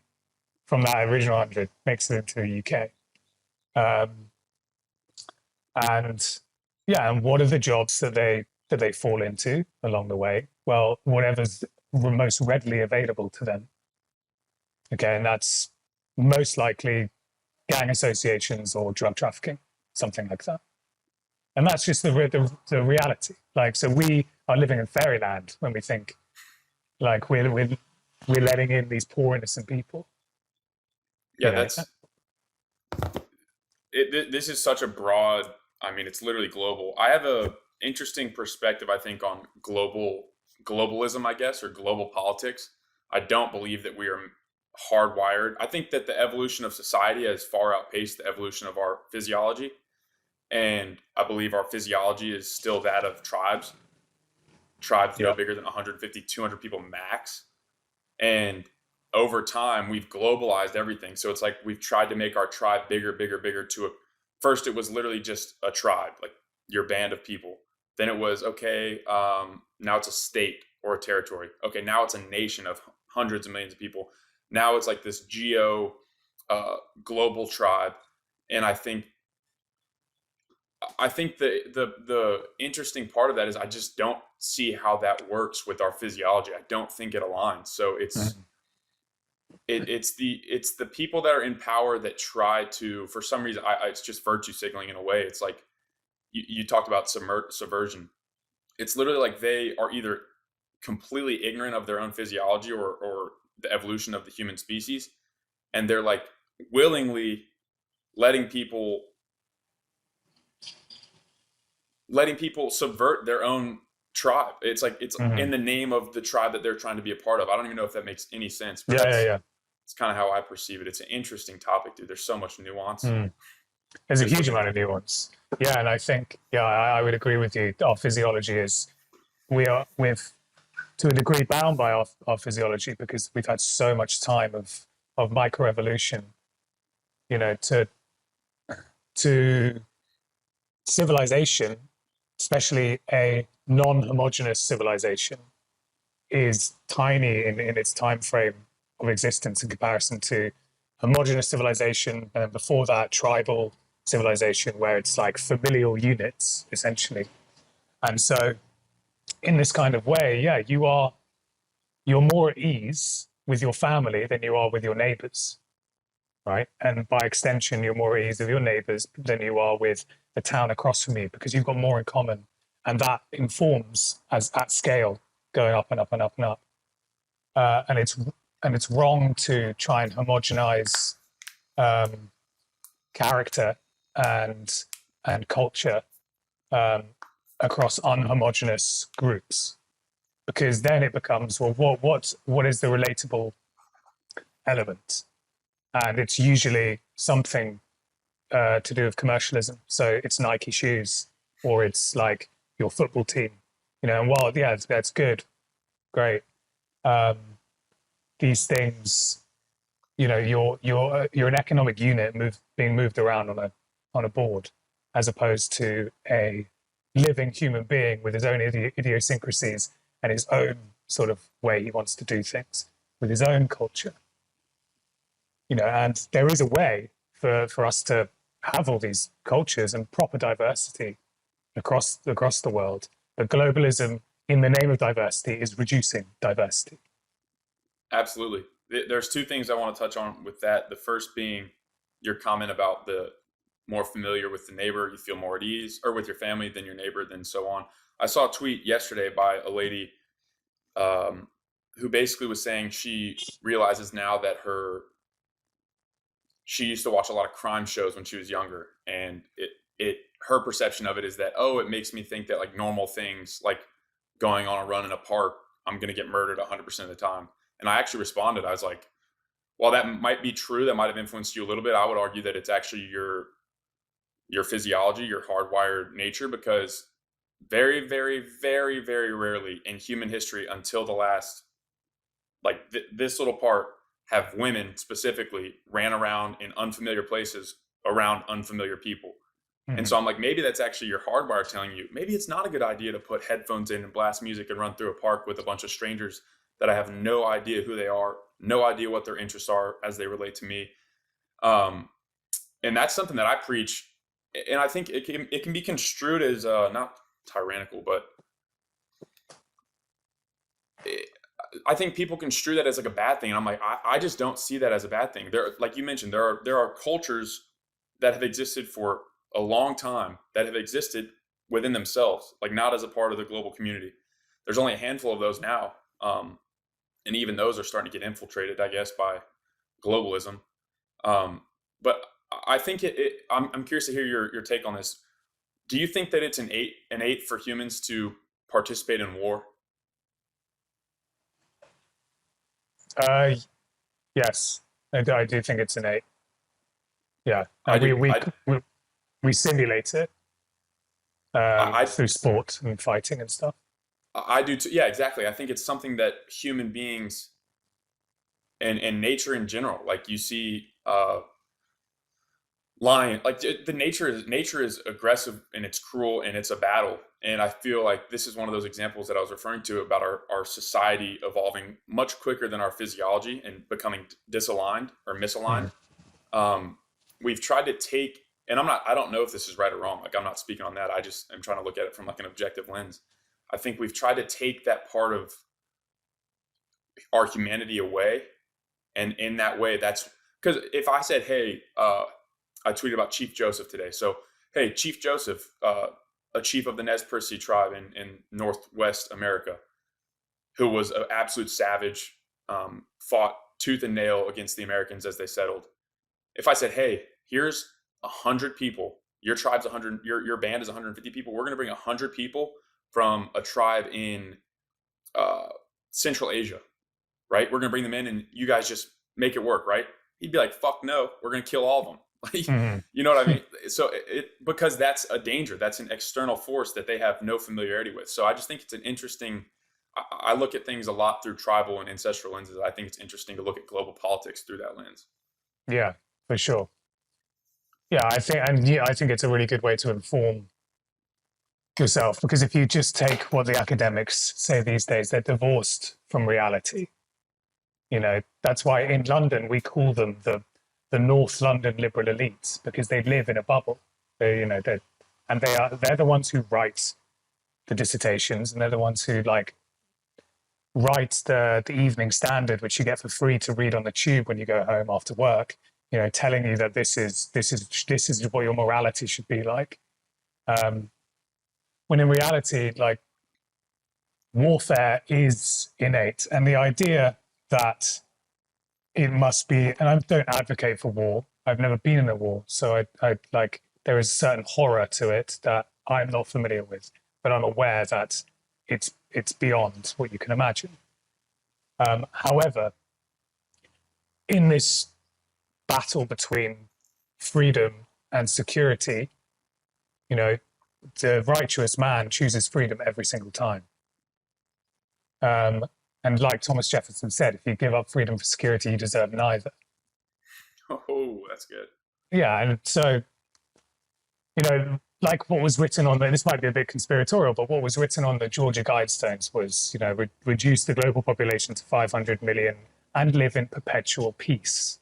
from that original 100 makes it into the UK. Um, and yeah, and what are the jobs that they fall into along the way? Well, whatever's most readily available to them. Okay, and that's most likely gang associations or drug trafficking, something like that. And that's just the reality. Like, so we are living in fairyland when we think like we're letting in these poor innocent people. Yeah, that's it. This is such a broad. I mean, it's literally global. I have a interesting perspective, I think, on globalism, I guess, or global politics. I don't believe that we are hardwired. I think that the evolution of society has far outpaced the evolution of our physiology. And I believe our physiology is still that of tribes. Tribes no Yeah. bigger than 150, 200 people max. And over time, we've globalized everything. So it's like we've tried to make our tribe bigger, bigger, bigger to a first it was literally just a tribe, like your band of people. Then it was, okay, now it's a state or a territory. Okay, now it's a nation of hundreds of millions of people. Now it's like this global tribe. And I think the interesting part of that is I just don't see how that works with our physiology. I don't think it aligns. So it's the people that are in power that try to, for some reason, it's just virtue signaling in a way. It's like you talked about subversion. It's literally like they are either completely ignorant of their own physiology or the evolution of the human species, and they're like willingly letting people subvert their own tribe. It's like it's in the name of the tribe that they're trying to be a part of. I don't even know if that makes any sense, but Yeah. it's kind of how I perceive it. It's an interesting topic, dude. There's so much nuance. There's a huge amount of nuance. Yeah, and I think, I would agree with you. Our physiology is, we've to a degree bound by our physiology because we've had so much time of microevolution, to civilization, especially a non-homogeneous civilization, is tiny in its time frame of existence in comparison to homogeneous civilization, and before that, tribal civilization, where it's like familial units essentially. And so, in this kind of way, you're more at ease with your family than you are with your neighbors, right? And by extension, you're more at ease with your neighbors than you are with the town across from you because you've got more in common, and that informs as at scale going up and up and up and up. And it's wrong to try and homogenize character and culture um, across unhomogeneous groups, because then it becomes, well, what is the relatable element? And it's usually something to do with commercialism. So it's Nike shoes, or it's like your football team, And while that's good, great. These things, you're an economic unit being moved around on a board, as opposed to a living human being with his own idiosyncrasies and his own sort of way he wants to do things with his own culture. And there is a way for us to have all these cultures and proper diversity across the world. But globalism, in the name of diversity, is reducing diversity. Absolutely. There's two things I want to touch on with that. The first being your comment about the more familiar with the neighbor, you feel more at ease, or with your family than your neighbor, then so on. I saw a tweet yesterday by a lady who basically was saying she realizes now that she used to watch a lot of crime shows when she was younger, and her perception of it is that, it makes me think that like normal things like going on a run in a park, I'm going to get murdered 100% of the time. And I actually responded. I was like, while that might be true, that might have influenced you a little bit, I would argue that it's actually your physiology, your hardwired nature, because very, very, very, very rarely in human history until the last, like this little part, have women specifically ran around in unfamiliar places around unfamiliar people. And Mhm. so I'm like, maybe that's actually your hardwire telling you, maybe it's not a good idea to put headphones in and blast music and run through a park with a bunch of strangers that I have no idea who they are, no idea what their interests are as they relate to me. Um, and that's something that I preach. And I think it can be construed as not tyrannical, but it, I think people construe that as like a bad thing. And I'm like, I just don't see that as a bad thing. There, like you mentioned, there are cultures that have existed for a long time that have existed within themselves, like not as a part of the global community. There's only a handful of those now, and even those are starting to get infiltrated, I guess, by globalism. Um, but I think I'm curious to hear your take on this. Do you think that it's innate for humans to participate in war? Uh, yes, I do think it's innate. Yeah, I and do. we simulate it I through sport and fighting and stuff. I do too. Yeah, exactly. I think it's something that human beings and nature in general, like you see, lion, like the nature is aggressive and it's cruel and it's a battle. And I feel like this is one of those examples that I was referring to about our society evolving much quicker than our physiology and becoming disaligned or Mm. misaligned. Um, we've tried to take, and I don't know if this is right or wrong. Like I'm not speaking on that. I just am trying to look at it from like an objective lens. I think we've tried to take that part of our humanity away, and in that way, that's because if I said, "Hey," I tweeted about Chief Joseph today. So, hey, Chief Joseph, a chief of the Nez Perce tribe in Northwest America, who was an absolute savage, fought tooth and nail against the Americans as they settled. If I said, "Hey, here's 100 people. Your tribe's 100. Your band is 150 people. We're going to bring 100 people from a tribe in uh, Central Asia, right? We're going to bring them in, and you guys just make it work, right?" He'd be like, "Fuck no, we're going to kill all of them." Like, Mhm. you know what I mean? So because that's a danger, that's an external force that they have no familiarity with. So I just think it's an interesting. I look at things a lot through tribal and ancestral lenses. I think it's interesting to look at global politics through that lens. Yeah, for sure. Yeah, I think it's a really good way to inform yourself because if you just take what the academics say these days, they're divorced from reality. You know, that's why in London we call them the North London liberal elites because they live in a bubble. They, you know, they're the ones who write the dissertations and they're the ones who like write the Evening Standard, which you get for free to read on the tube when you go home after work. You know, telling you that this is what your morality should be like. Um, when in reality, like warfare is innate, and the idea that it must be, and I don't advocate for war. I've never been in a war, so I like there is a certain horror to it that I'm not familiar with, but I'm aware that it's beyond what you can imagine. However, in this battle between freedom and security, you know, the righteous man chooses freedom every single time. Um, and like Thomas Jefferson said, if you give up freedom for security, you deserve neither. Oh, that's good. Yeah, and so like what was written on this might be a bit conspiratorial, but what was written on the Georgia Guidestones was, reduce the global population to 500 million and live in perpetual peace.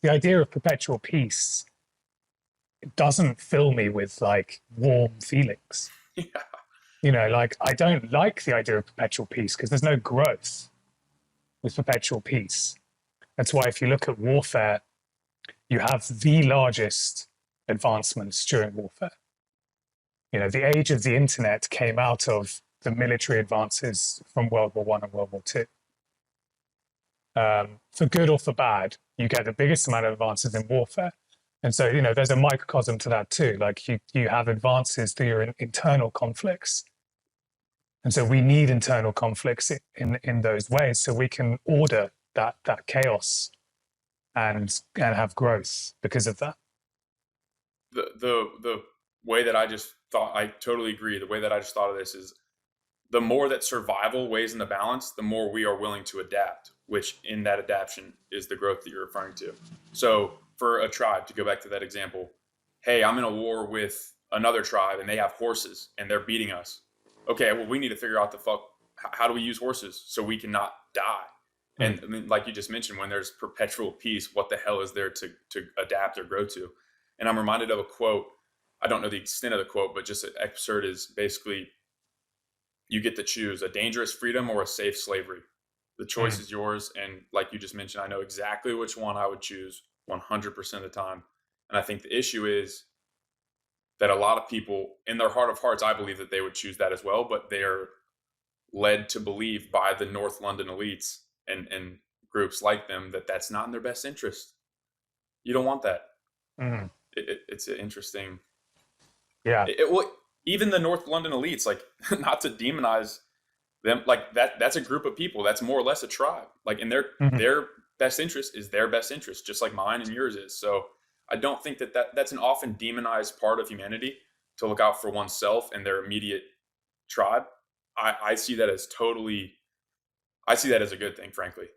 The idea of perpetual peace doesn't fill me with like warm feelings. Yeah. Like I don't like the idea of perpetual peace because there's no growth with perpetual peace. That's why if you look at warfare, you have the largest advancements during warfare. The age of the internet came out of the military advances from World War One and World War Two. For good or for bad, you get the biggest amount of advances in warfare. And so, there's a microcosm to that too. Like you have advances through your internal conflicts. And so we need internal conflicts in those ways so we can order that chaos and have growth because of that. The way that I just I totally agree. The way that I just thought of this is the more that survival weighs in the balance, the more we are willing to adapt, which in that adaptation is the growth that you're referring to. So for a tribe, to go back to that example, hey, I'm in a war with another tribe and they have horses and they're beating us. Okay, well, we need to figure out how do we use horses so we cannot die? And I mean, like you just mentioned, when there's perpetual peace, what the hell is there to adapt or grow to? And I'm reminded of a quote. I don't know the extent of the quote, but just an excerpt is basically, you get to choose a dangerous freedom or a safe slavery. The choice is yours. And like you just mentioned, I know exactly which one I would choose 100% of the time. And I think the issue is that a lot of people, in their heart of hearts, I believe that they would choose that as well, but they're led to believe by the North London elites and groups like them that that's not in their best interest. You don't want that. It's an interesting. Yeah. Well, even the North London elites, like, not to demonize them, like that's a group of people. That's more or less a tribe. Like, in their best interest is their best interest, just like mine and yours is. So I don't think that's an often demonized part of humanity, to look out for oneself and their immediate tribe. I see that as a good thing, frankly.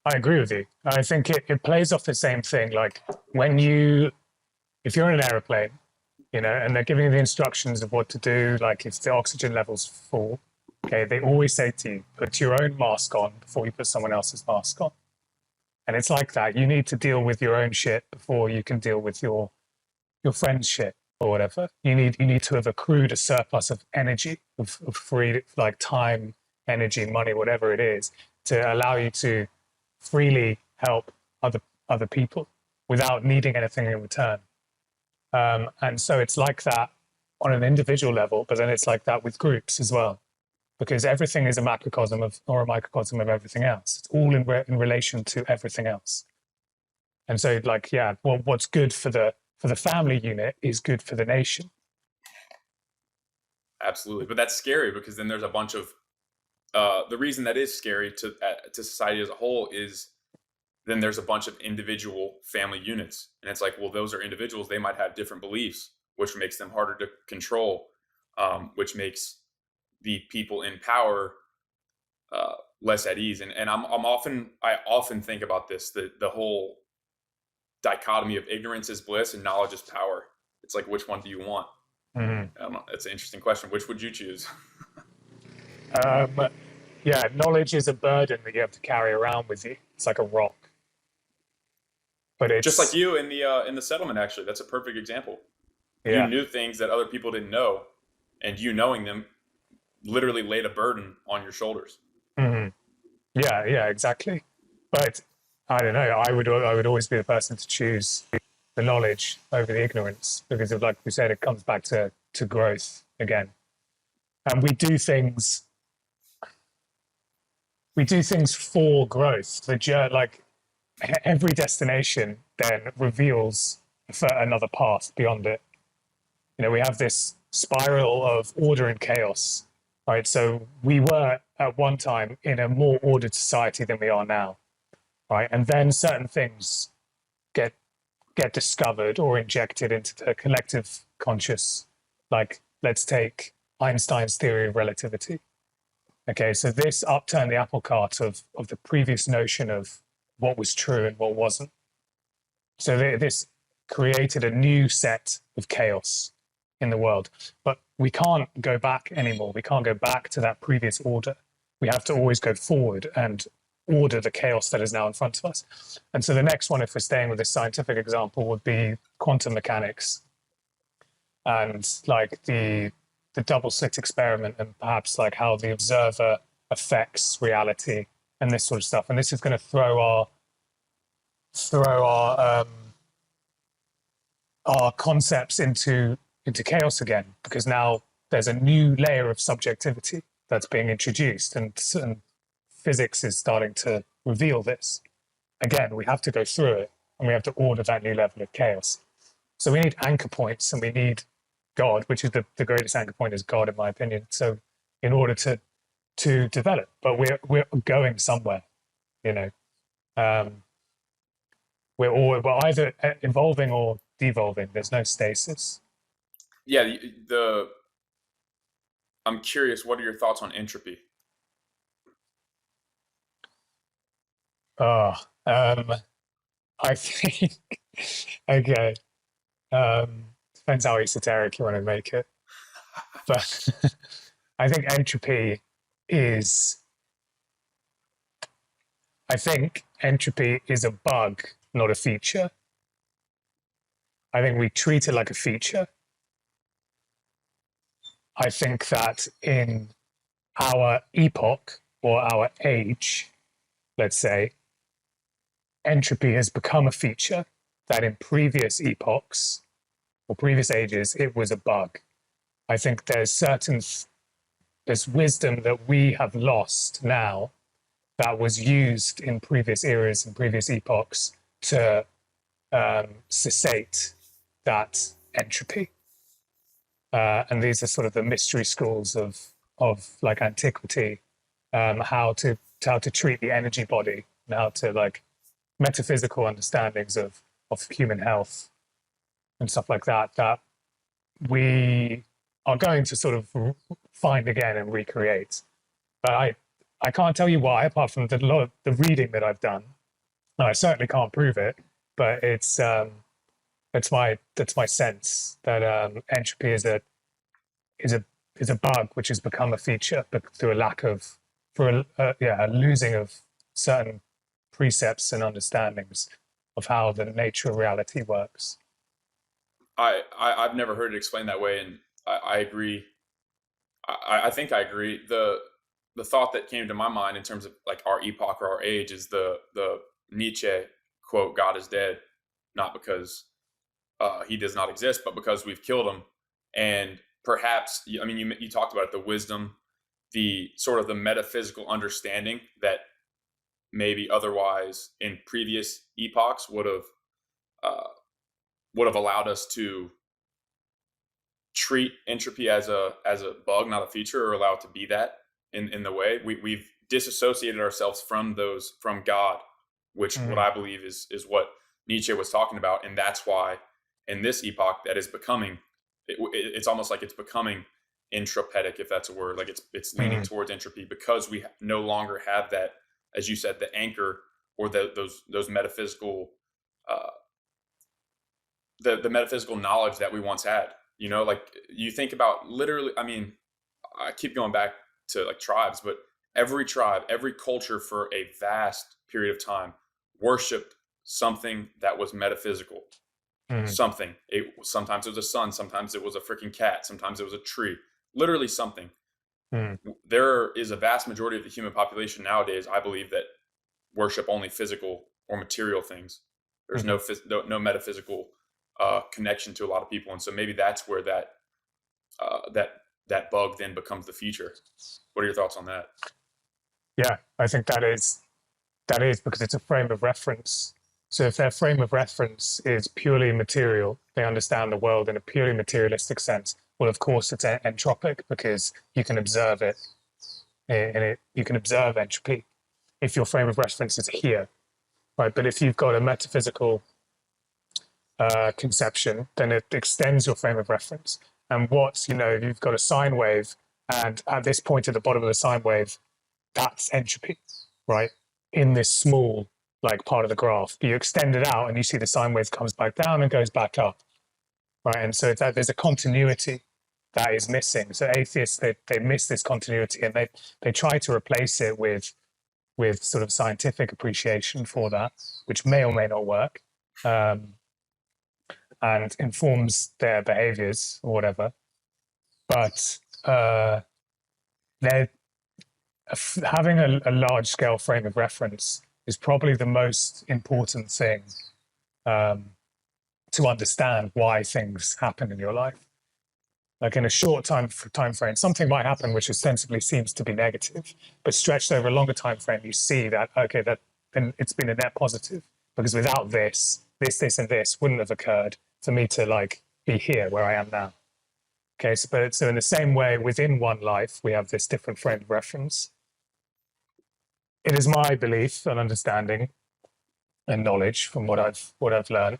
I agree with you. I think it plays off the same thing. Like if you're in an aeroplane, and they're giving you the instructions of what to do, like if the oxygen levels fall, okay, they always say to you, put your own mask on before you put someone else's mask on. And it's like that. You need to deal with your own shit before you can deal with your friend's shit or whatever. You need to have accrued a surplus of energy, of free, like time, energy, money, whatever it is, to allow you to freely help other people without needing anything in return. And so it's like that on an individual level, but then it's like that with groups as well, because everything is a macrocosm or a microcosm of everything else. It's all in relation to everything else. And so, like, yeah, well, what's good for the family unit is good for the nation. Absolutely, but that's scary, because then there's a bunch of the reason that is scary to society as a whole is then there's a bunch of individual family units, and it's like, well, those are individuals. They might have different beliefs, which makes them harder to control, which makes the people in power less at ease. And I often think about this, the whole dichotomy of ignorance is bliss and knowledge is power. It's like, which one do you want? I don't know. It's an interesting question. Which would you choose? Yeah, knowledge is a burden that you have to carry around with you. It's like a rock. But it's just like you in the settlement. Actually, that's a perfect example. Yeah. You knew things that other people didn't know, and you knowing them literally laid a burden on your shoulders. Yeah, exactly. But I don't know. I would always be the person to choose the knowledge over the ignorance, because of, like we said, it comes back to growth again. And we do things for growth. Like every destination then reveals another path beyond it. We have this spiral of order and chaos, right? So we were at one time in a more ordered society than we are now, right? And then certain things get discovered or injected into the collective conscious. Like, let's take Einstein's theory of relativity. Okay, so this upturned the apple cart of the previous notion of what was true and what wasn't. So this created a new set of chaos in the world. But we can't go back anymore. We can't go back to that previous order. We have to always go forward and order the chaos that is now in front of us. And so the next one, if we're staying with this scientific example, would be quantum mechanics, and like the double slit experiment, and perhaps like how the observer affects reality and this sort of stuff. And this is going to throw our concepts into chaos again, because now there's a new layer of subjectivity that's being introduced, and physics is starting to reveal this. Again, we have to go through it, and we have to order that new level of chaos. So we need anchor points, and we need God, which is the greatest anchor point is God, in my opinion. So in order to develop, but we're going somewhere, we're either evolving or devolving. There's no stasis. Yeah, the I'm curious, what are your thoughts on entropy? Oh, I think, okay, depends how esoteric you want to make it. But I think is, I think entropy is a bug, not a feature. I think we treat it like a feature. I think that in our epoch or our age, let's say, entropy has become a feature that in previous epochs or previous ages, it was a bug. I think there's wisdom that we have lost now that was used in previous eras and previous epochs to cessate that entropy. And these are sort of the mystery schools of like antiquity, how to treat the energy body, and how to like metaphysical understandings of human health and stuff like that, that we are going to sort of find again and recreate. But I can't tell you why, apart from the lot of the reading that I've done. No, I certainly can't prove it, but that's my sense that entropy is a is a bug which has become a feature, but through a lack of a losing of certain precepts and understandings of how the nature of reality works. I've never heard it explained that way, and I agree. I think I agree. The thought that came to my mind in terms of like our epoch or our age is the Nietzsche quote, "God is dead," not because he does not exist, but because we've killed him. And perhaps, I mean, you talked about it, the wisdom, the sort of the metaphysical understanding that maybe otherwise in previous epochs uh, would have allowed us to treat entropy as a bug, not a feature, or allow it to be that in the way we've disassociated ourselves from those from God, which what Mm, I believe is what Nietzsche was talking about, and that's why in this epoch that is becoming it's almost like it's becoming entropic, if that's a word, like it's leaning mm, towards entropy because we no longer have that, as you said, the anchor or those metaphysical uh, the metaphysical knowledge that we once had. You know, like you think about literally. I mean, I keep going back to like tribes, but every tribe, every culture for a vast period of time worshipped something that was metaphysical. mm, Something. Sometimes it was a sun, sometimes it was a freaking cat, sometimes it was a tree. Literally something. mm, There is a vast majority of the human population nowadays, I believe, that worship only physical or material things. There's mm. no metaphysical connection to a lot of people, and so maybe that's where that bug then becomes the future. What are your thoughts on that? Yeah, I think that is because it's a frame of reference. So if their frame of reference is purely material, they understand the world in a purely materialistic sense. Well, of course, it's entropic because you can observe it, and you can observe entropy if your frame of reference is here, right? But if you've got a metaphysical conception, then it extends your frame of reference. And what you've got a sine wave, and at this point at the bottom of the sine wave, that's entropy, right? In this small like part of the graph, you extend it out and you see the sine wave comes back down and goes back up, right? And so that there's a continuity that is missing. So atheists they miss this continuity and they try to replace it with sort of scientific appreciation for that, which may or may not work, and informs their behaviors or whatever. But they're having a large scale frame of reference is probably the most important thing um, to understand why things happen in your life. Like in a short time frame, something might happen which ostensibly seems to be negative, but stretched over a longer time frame, you see that okay, that then it's been a net positive because without this, and this wouldn't have occurred for me to like be here where I am now. Okay, so in the same way, within one life, we have this different frame of reference. It is my belief and understanding and knowledge from what I've learned,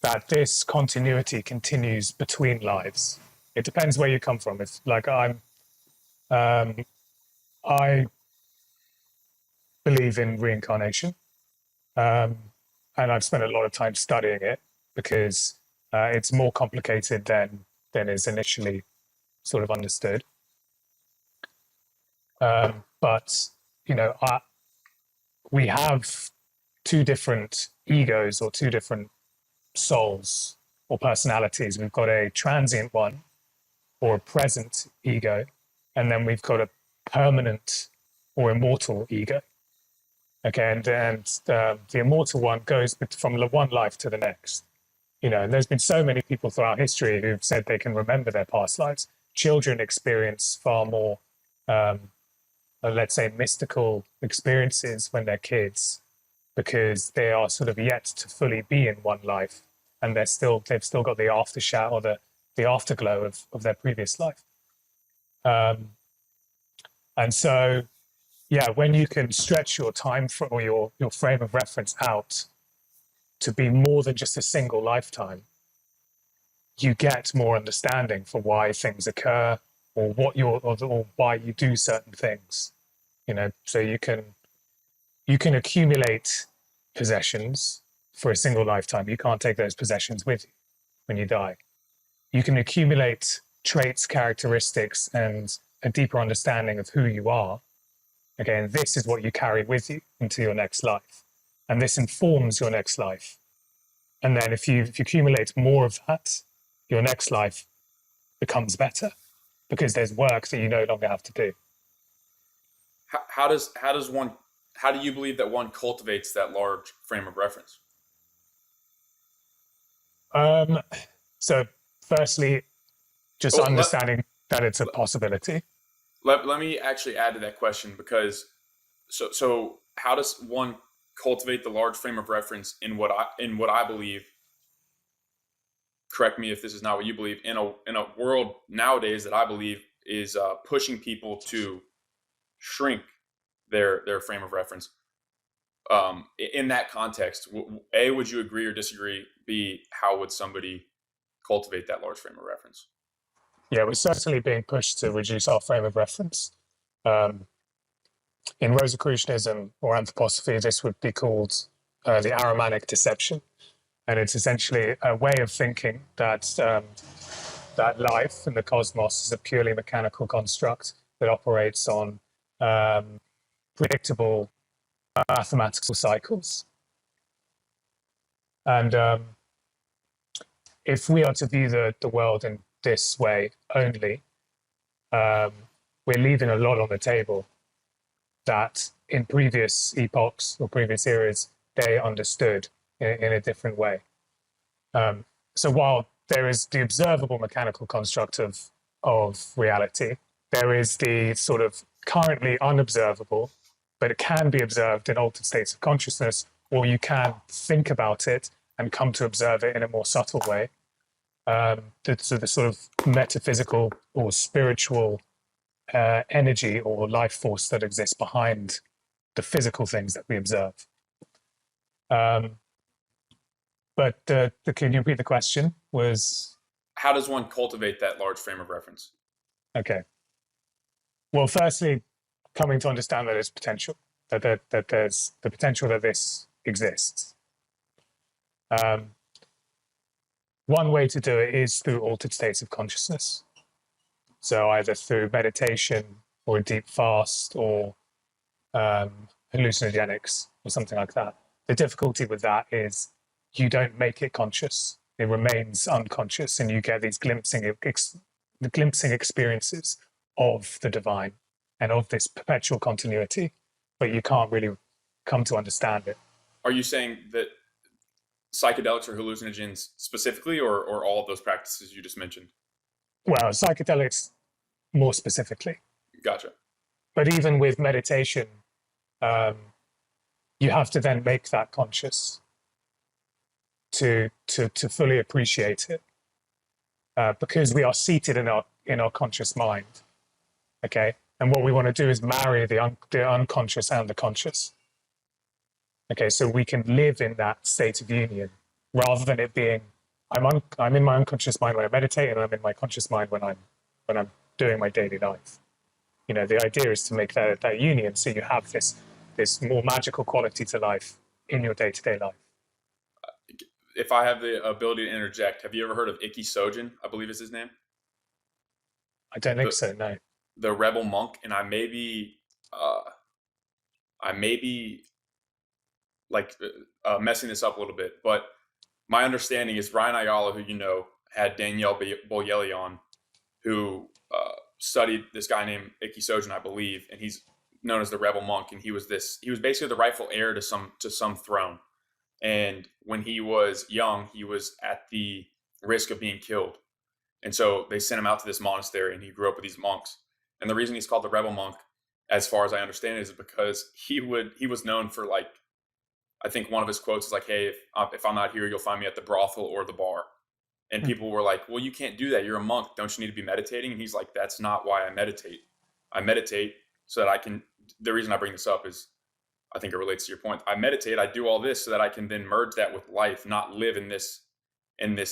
that this continuity continues between lives. It depends where you come from. If like I believe in reincarnation, um, and I've spent a lot of time studying it because it's more complicated than is initially sort of understood. But you know, we have two different egos or two different souls or personalities. We've got a transient one or a present ego, and then we've got a permanent or immortal ego. Okay, and the immortal one goes from one life to the next. You know, and there's been so many people throughout history who've said they can remember their past lives. Children experience far more, let's say, mystical experiences when they're kids because they are sort of yet to fully be in one life, and they've still got the aftershock or the afterglow of their previous life. And so, yeah, when you can stretch your time or your frame of reference out to be more than just a single lifetime, you get more understanding for why things occur or what or why you do certain things. You know, so you can accumulate possessions for a single lifetime. You can't take those possessions with you when you die. You can accumulate traits, characteristics, and a deeper understanding of who you are. Again, this is what you carry with you into your next life. And this informs your next life. And then if you accumulate more of that, your next life becomes better because there's work that you no longer have to do. How do you believe that one cultivates that large frame of reference? So firstly, just Well, understanding that it's a possibility. let me actually add to that question because so how does one cultivate the large frame of reference in what I believe? Correct me if this is not what you believe. In a world nowadays that I believe is pushing people to shrink their frame of reference. In that context, A, would you agree or disagree? B, how would somebody cultivate that large frame of reference? Yeah, we're certainly being pushed to reduce our frame of reference. In Rosicrucianism or anthroposophy, this would be called the Ahrimanic deception. And it's essentially a way of thinking that that life and the cosmos is a purely mechanical construct that operates on predictable mathematical cycles. And if we are to view the world in this way only, we're leaving a lot on the table that in previous epochs or previous eras, they understood in a different way. So while there is the observable mechanical construct of reality, there is the sort of currently unobservable, but it can be observed in altered states of consciousness, or you can think about it and come to observe it in a more subtle way. The sort of metaphysical or spiritual energy or life force that exists behind the physical things that we observe. But can you repeat the question? Was how does one cultivate that large frame of reference? Okay. Well, firstly, coming to understand that there's potential, that there's the potential that this exists. One way to do it is through altered states of consciousness. So either through meditation or a deep fast or hallucinogenics or something like that. The difficulty with that is you don't make it conscious. It remains unconscious and you get these glimpsing experiences of the divine and of this perpetual continuity, but you can't really come to understand it. Are you saying that psychedelics or hallucinogens specifically, or all of those practices you just mentioned? Well, psychedelics more specifically. Gotcha. But even with meditation, you have to then make that conscious to fully appreciate it, because we are seated in our conscious mind. Okay, and what we want to do is marry the unconscious and the conscious. Okay, so we can live in that state of union rather than it being I'm in my unconscious mind when I meditate, and I'm in my conscious mind when I'm doing my daily life. You know, the idea is to make that union, so you have this more magical quality to life in your day-to-day life. If I have the ability to interject, have you ever heard of Ikki Sojin? I believe is his name. I don't think The so. No. the rebel monk, and I may be like messing this up a little bit, but my understanding is Ryan Ayala, who you know, had Danielle Boyeli on, who studied this guy named Ikki Sojin, I believe, and he's known as the rebel monk, and he was basically the rightful heir to some throne. And when he was young, he was at the risk of being killed. And so they sent him out to this monastery, and he grew up with these monks. And the reason he's called the rebel monk, as far as I understand it, is because he was known for, like, I think one of his quotes is like, "Hey, if I'm not here, you'll find me at the brothel or the bar." And people were like, "Well, you can't do that. You're a monk. Don't you need to be meditating?" And he's like, "That's not why I meditate. I meditate so that I can." The reason I bring this up is, I think it relates to your point. I meditate. I do all this so that I can then merge that with life, not live in this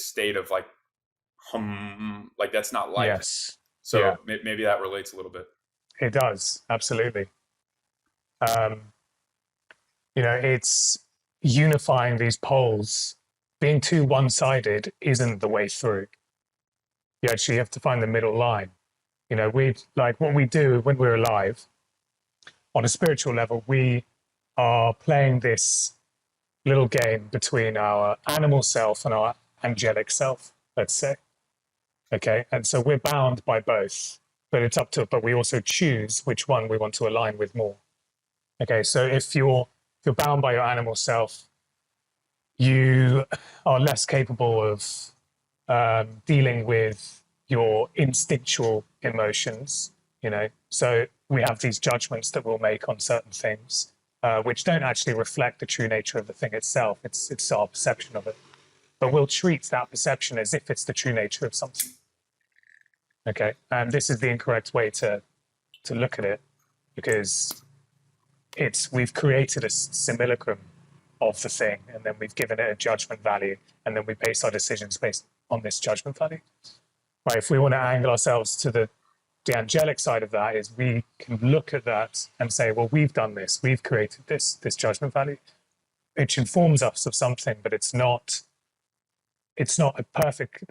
state of like, like that's not life. Yes. So Yeah. maybe that relates a little bit. It does, absolutely. You know, it's unifying these poles. Being too one-sided isn't the way through. You actually have to find the middle line. You know, we like what we do when we're alive. On a spiritual level, we are playing this little game between our animal self and our angelic self, let's say. Okay, and so we're bound by both, but we also choose which one we want to align with more. Okay, so if you're bound by your animal self, you are less capable of dealing with your instinctual emotions. You know, so we have these judgments that we'll make on certain things, which don't actually reflect the true nature of the thing itself. It's our perception of it, but we'll treat that perception as if it's the true nature of something. Okay, and this is the incorrect way to look at it, because we've created a simulacrum of the thing, and then we've given it a judgment value, and then we base our decisions based on this judgment value. Right? If we want to angle ourselves to the angelic side of that, is we can look at that and say, well, we've done this, we've created this judgment value, which informs us of something, but it's not a perfect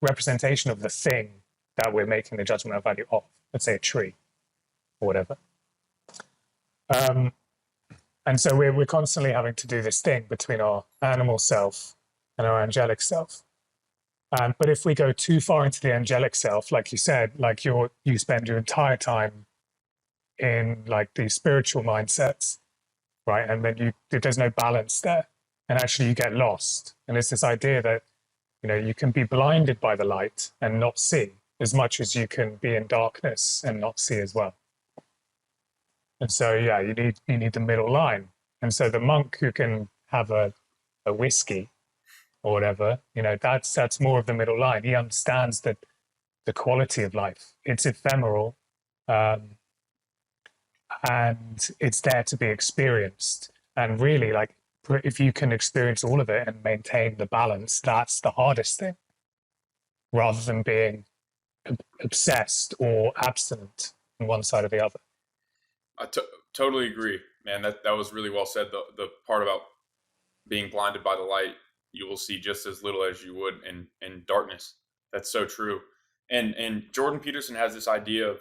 representation of the thing that we're making the judgment value of. Let's say a tree or whatever. And so we're constantly having to do this thing between our animal self and our angelic self. But if we go too far into the angelic self, like you said, like you spend your entire time in like these spiritual mindsets, right? And then there's no balance there, and actually you get lost. And it's this idea that, you know, you can be blinded by the light and not see as much as you can be in darkness and not see as well. And so, yeah, you need the middle line. And so the monk who can have a whiskey or whatever, you know, that's more of the middle line. He understands that the quality of life, it's ephemeral, and it's there to be experienced. And really, like, if you can experience all of it and maintain the balance, that's the hardest thing, rather than being obsessed or abstinent on one side or the other. I totally agree, man. That was really well said. The part about being blinded by the light, you will see just as little as you would in darkness. That's so true. And Jordan Peterson has this idea of,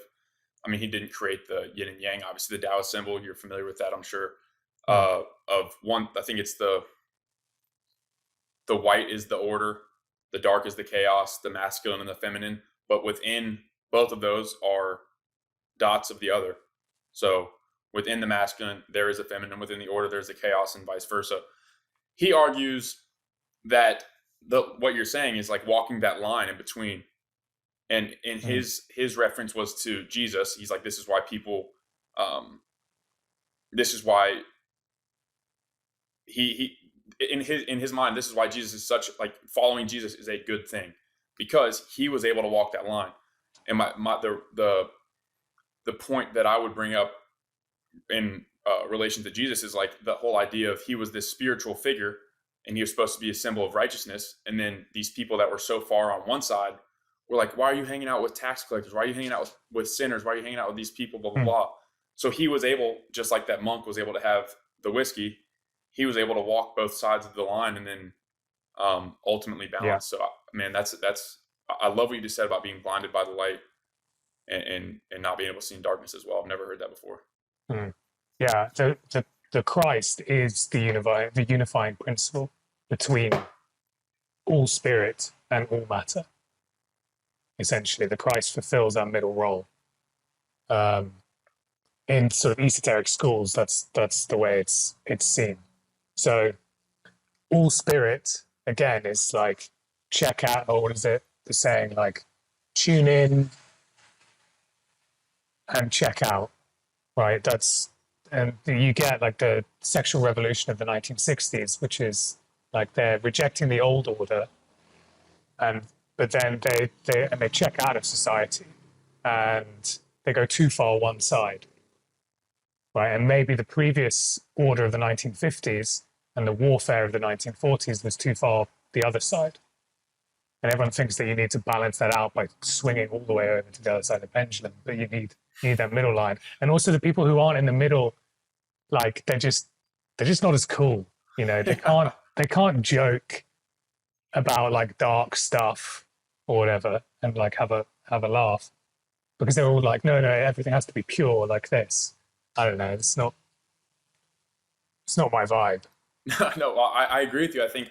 I mean, he didn't create the yin and yang, obviously the Taoist symbol. You're familiar with that, I'm sure. Of one, I think it's the white is the order, the dark is the chaos, the masculine and the feminine. But within both of those are dots of the other. So within the masculine, there is a feminine. Within the order, there's a chaos, and vice versa. He argues that what you're saying is like walking that line in between. And his reference was to Jesus. He's like, this is why people, this is why he in his mind, this is why Jesus is such, like, following Jesus is a good thing, because he was able to walk that line. And the point that I would bring up in relation to Jesus is like the whole idea of he was this spiritual figure and he was supposed to be a symbol of righteousness. And then these people that were so far on one side were like, why are you hanging out with tax collectors? Why are you hanging out with sinners? Why are you hanging out with these people, blah, blah, Mm. blah. So he was able, just like that monk was able to have the whiskey, he was able to walk both sides of the line and then ultimately Yeah. balance. So, man, I love what you just said about being blinded by the light and not being able to see in darkness as well. I've never heard that before. Mm. Yeah. The Christ is the unifying principle between all spirit and all matter. Essentially, the Christ fulfills that middle role. In sort of esoteric schools, that's the way it's seen. So all spirit again is like check out, or what is it? The saying like tune in and check out, right? And you get like the sexual revolution of the 1960s, which is like they're rejecting the old order, but then they check out of society and they go too far one side, right? And maybe the previous order of the 1950s and the warfare of the 1940s was too far the other side. And everyone thinks that you need to balance that out by swinging all the way over to the other side of the pendulum, but you need that middle line. And also the people who aren't in the middle, like they're just not as cool. You know, they can't joke about like dark stuff or whatever and like have a laugh, because they're all like, no, everything has to be pure like this. I don't know. It's not my vibe. No, I agree with you. I think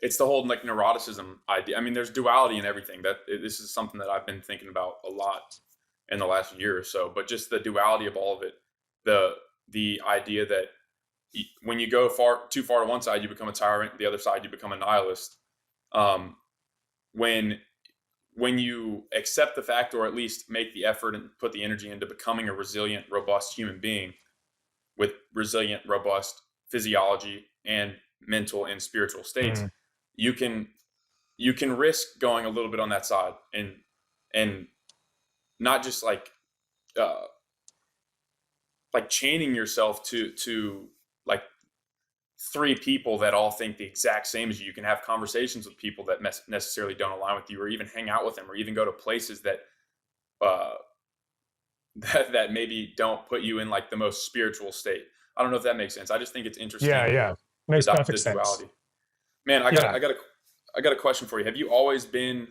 it's the whole like neuroticism idea. I mean, there's duality in everything. This is something that I've been thinking about a lot in the last year or so. But just the duality of all of it, the idea that when you go too far to one side, you become a tyrant. The other side, you become a nihilist. When you accept the fact, or at least make the effort and put the energy into becoming a resilient, robust human being with resilient, robust physiology and mental and spiritual states, you can risk going a little bit on that side and not just like chaining yourself to like three people that all think the exact same as you. You can have conversations with people that necessarily don't align with you, or even hang out with them, or even go to places that that maybe don't put you in like the most spiritual state. I don't know if that makes sense. I just think it's interesting. Yeah, makes perfect sense. Duality. Man, I got a question for you. Have you always been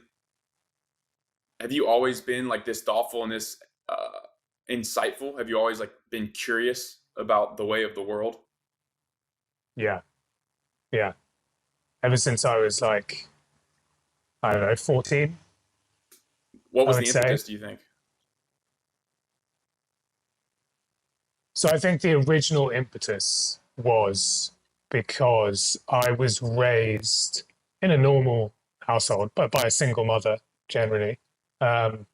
like this thoughtful and this insightful? Have you always like been curious about the way of the world? Yeah. Ever since I was like, I don't know, 14. What was the impetus, do you think? So I think the original impetus was because I was raised in a normal household, but by a single mother generally. And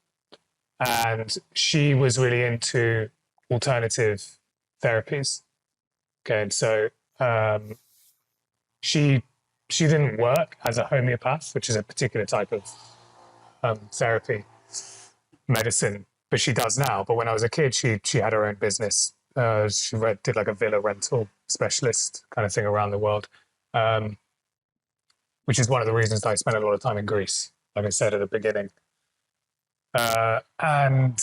she was really into alternative therapies. Okay, and so she didn't work as a homeopath, which is a particular type of therapy, medicine, but she does now. But when I was a kid, she had her own business. She did like a villa rental specialist kind of thing around the world, which is one of the reasons I spent a lot of time in Greece, like I said at the beginning. And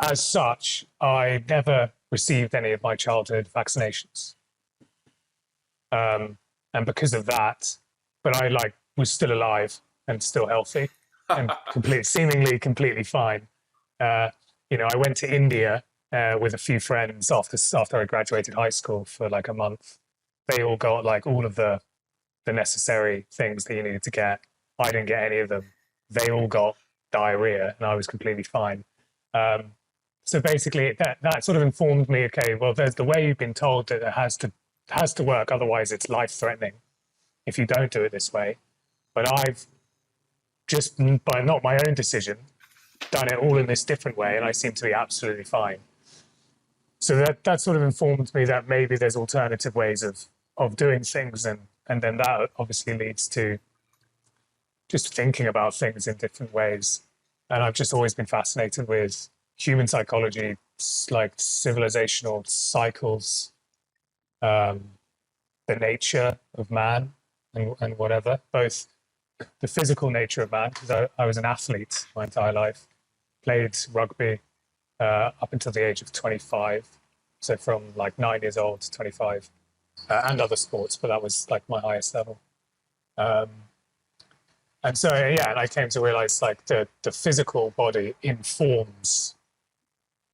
as such, I never received any of my childhood vaccinations. And because of that, but I like was still alive and still healthy and seemingly completely fine. You know, I went to India with a few friends after I graduated high school for like a month. They all got like all of the necessary things that you needed to get. I didn't get any of them. They all got diarrhea, and I was completely fine. So basically, that sort of informed me. Okay, well, there's the way you've been told that it has to work. Otherwise, it's life threatening if you don't do it this way. But I've just by not my own decision done it all in this different way, and I seem to be absolutely fine. So that sort of informed me that maybe there's alternative ways of doing things, and then that obviously leads to just thinking about things in different ways. And I've just always been fascinated with human psychology, like civilizational cycles, the the nature of man and whatever, both the physical nature of man, because I was an athlete my entire life, played rugby up until the age of 25. So from like 9 years old to 25, and other sports, but that was like my highest level. Um, and so, yeah, and I came to realize like the physical body informs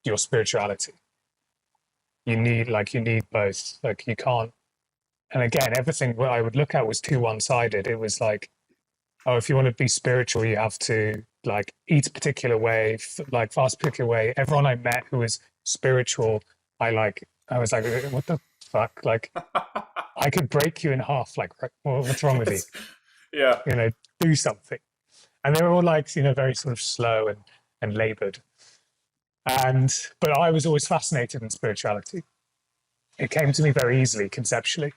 your spirituality. You need both. Like you can't, and again, everything what I would look at was too one-sided. It was like, oh, if you want to be spiritual, you have to like eat a particular way, like fast a particular way. Everyone I met who was spiritual, I was like, what the fuck? Like, I could break you in half. Like, what's wrong with you? Yeah. You know, do something. And they were all like, very sort of slow and labored. But I was always fascinated in spirituality. It came to me very easily conceptually.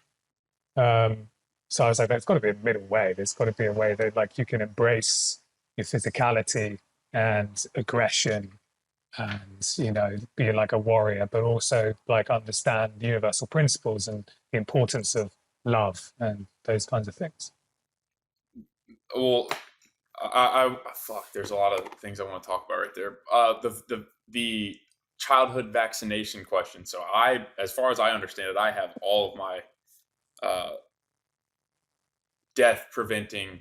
So I was like, there's got to be a middle way. There's got to be a way that like you can embrace your physicality and aggression and, be like a warrior, but also like understand universal principles and the importance of love and those kinds of things. Well, fuck. There's a lot of things I want to talk about right there. The childhood vaccination question. So as far as I understand it, I have all of my death preventing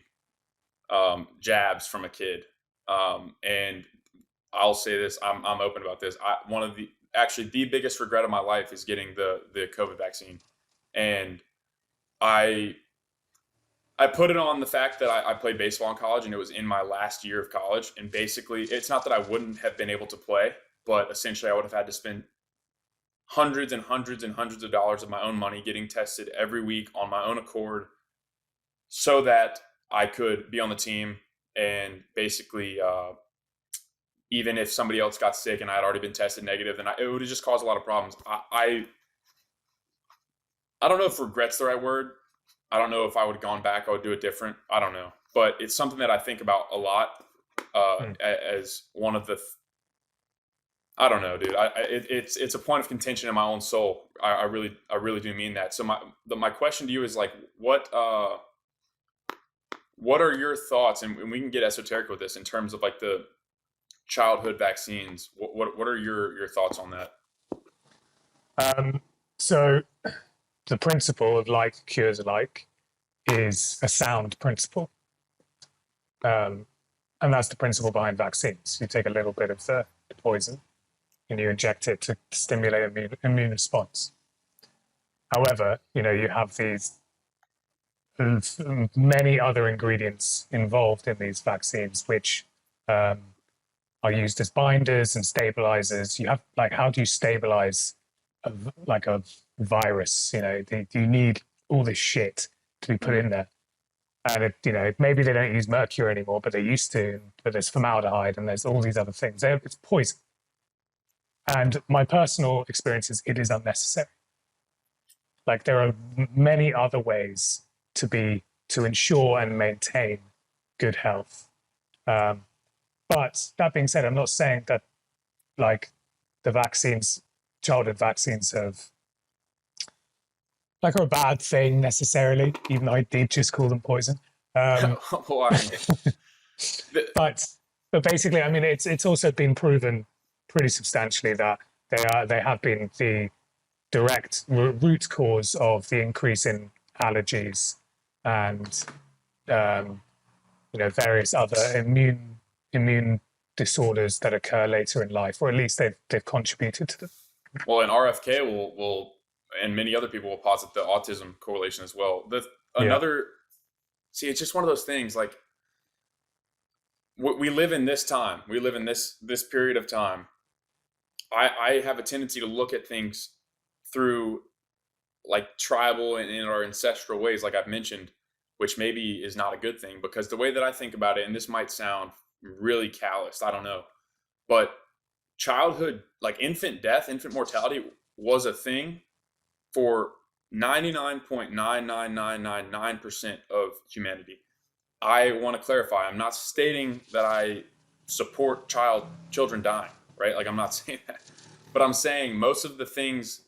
jabs from a kid. And I'll say this, I'm open about this. The biggest regret of my life is getting the COVID vaccine. And I put it on the fact that I played baseball in college, and it was in my last year of college. And basically, it's not that I wouldn't have been able to play, but essentially I would have had to spend hundreds and hundreds and hundreds of dollars of my own money getting tested every week on my own accord so that I could be on the team. And basically, even if somebody else got sick and I had already been tested negative, then it would have just caused a lot of problems. I don't know if regret's the right word. I don't know if I would have gone back, I would do it different. I don't know. But it's something that I think about a lot as one of the... I don't know, dude. It's a point of contention in my own soul. I really do mean that. So my question to you is like, what are your thoughts? And we can get esoteric with this in terms of like the childhood vaccines. What are your thoughts on that? So the principle of like cures alike is a sound principle. And that's the principle behind vaccines. You take a little bit of the poison and you inject it to stimulate immune response. However, you have these many other ingredients involved in these vaccines, which are used as binders and stabilizers. You have like, how do you stabilize a virus? You need all this shit to be put in there. And maybe they don't use mercury anymore, but they used to. But there's formaldehyde and there's all these other things. It's poison. And my personal experience is it is unnecessary. Like there are many other ways to ensure and maintain good health. But that being said, I'm not saying that like the childhood vaccines are a bad thing necessarily, even though I did just call them poison. But basically, I mean, it's also been proven pretty substantially that they have been the direct root cause of the increase in allergies and various other immune disorders that occur later in life, or at least they've contributed to them. Well, and RFK will and many other people will posit the autism correlation as well. See, it's just one of those things. Like we live in this time. We live in this period of time. I have a tendency to look at things through like tribal and in our ancestral ways, like I've mentioned, which maybe is not a good thing, because the way that I think about it, and this might sound really calloused, I don't know, but childhood, like infant mortality was a thing for 99.99999% of humanity. I want to clarify, I'm not stating that I support children dying, right? Like I'm not saying that, but I'm saying most of the things,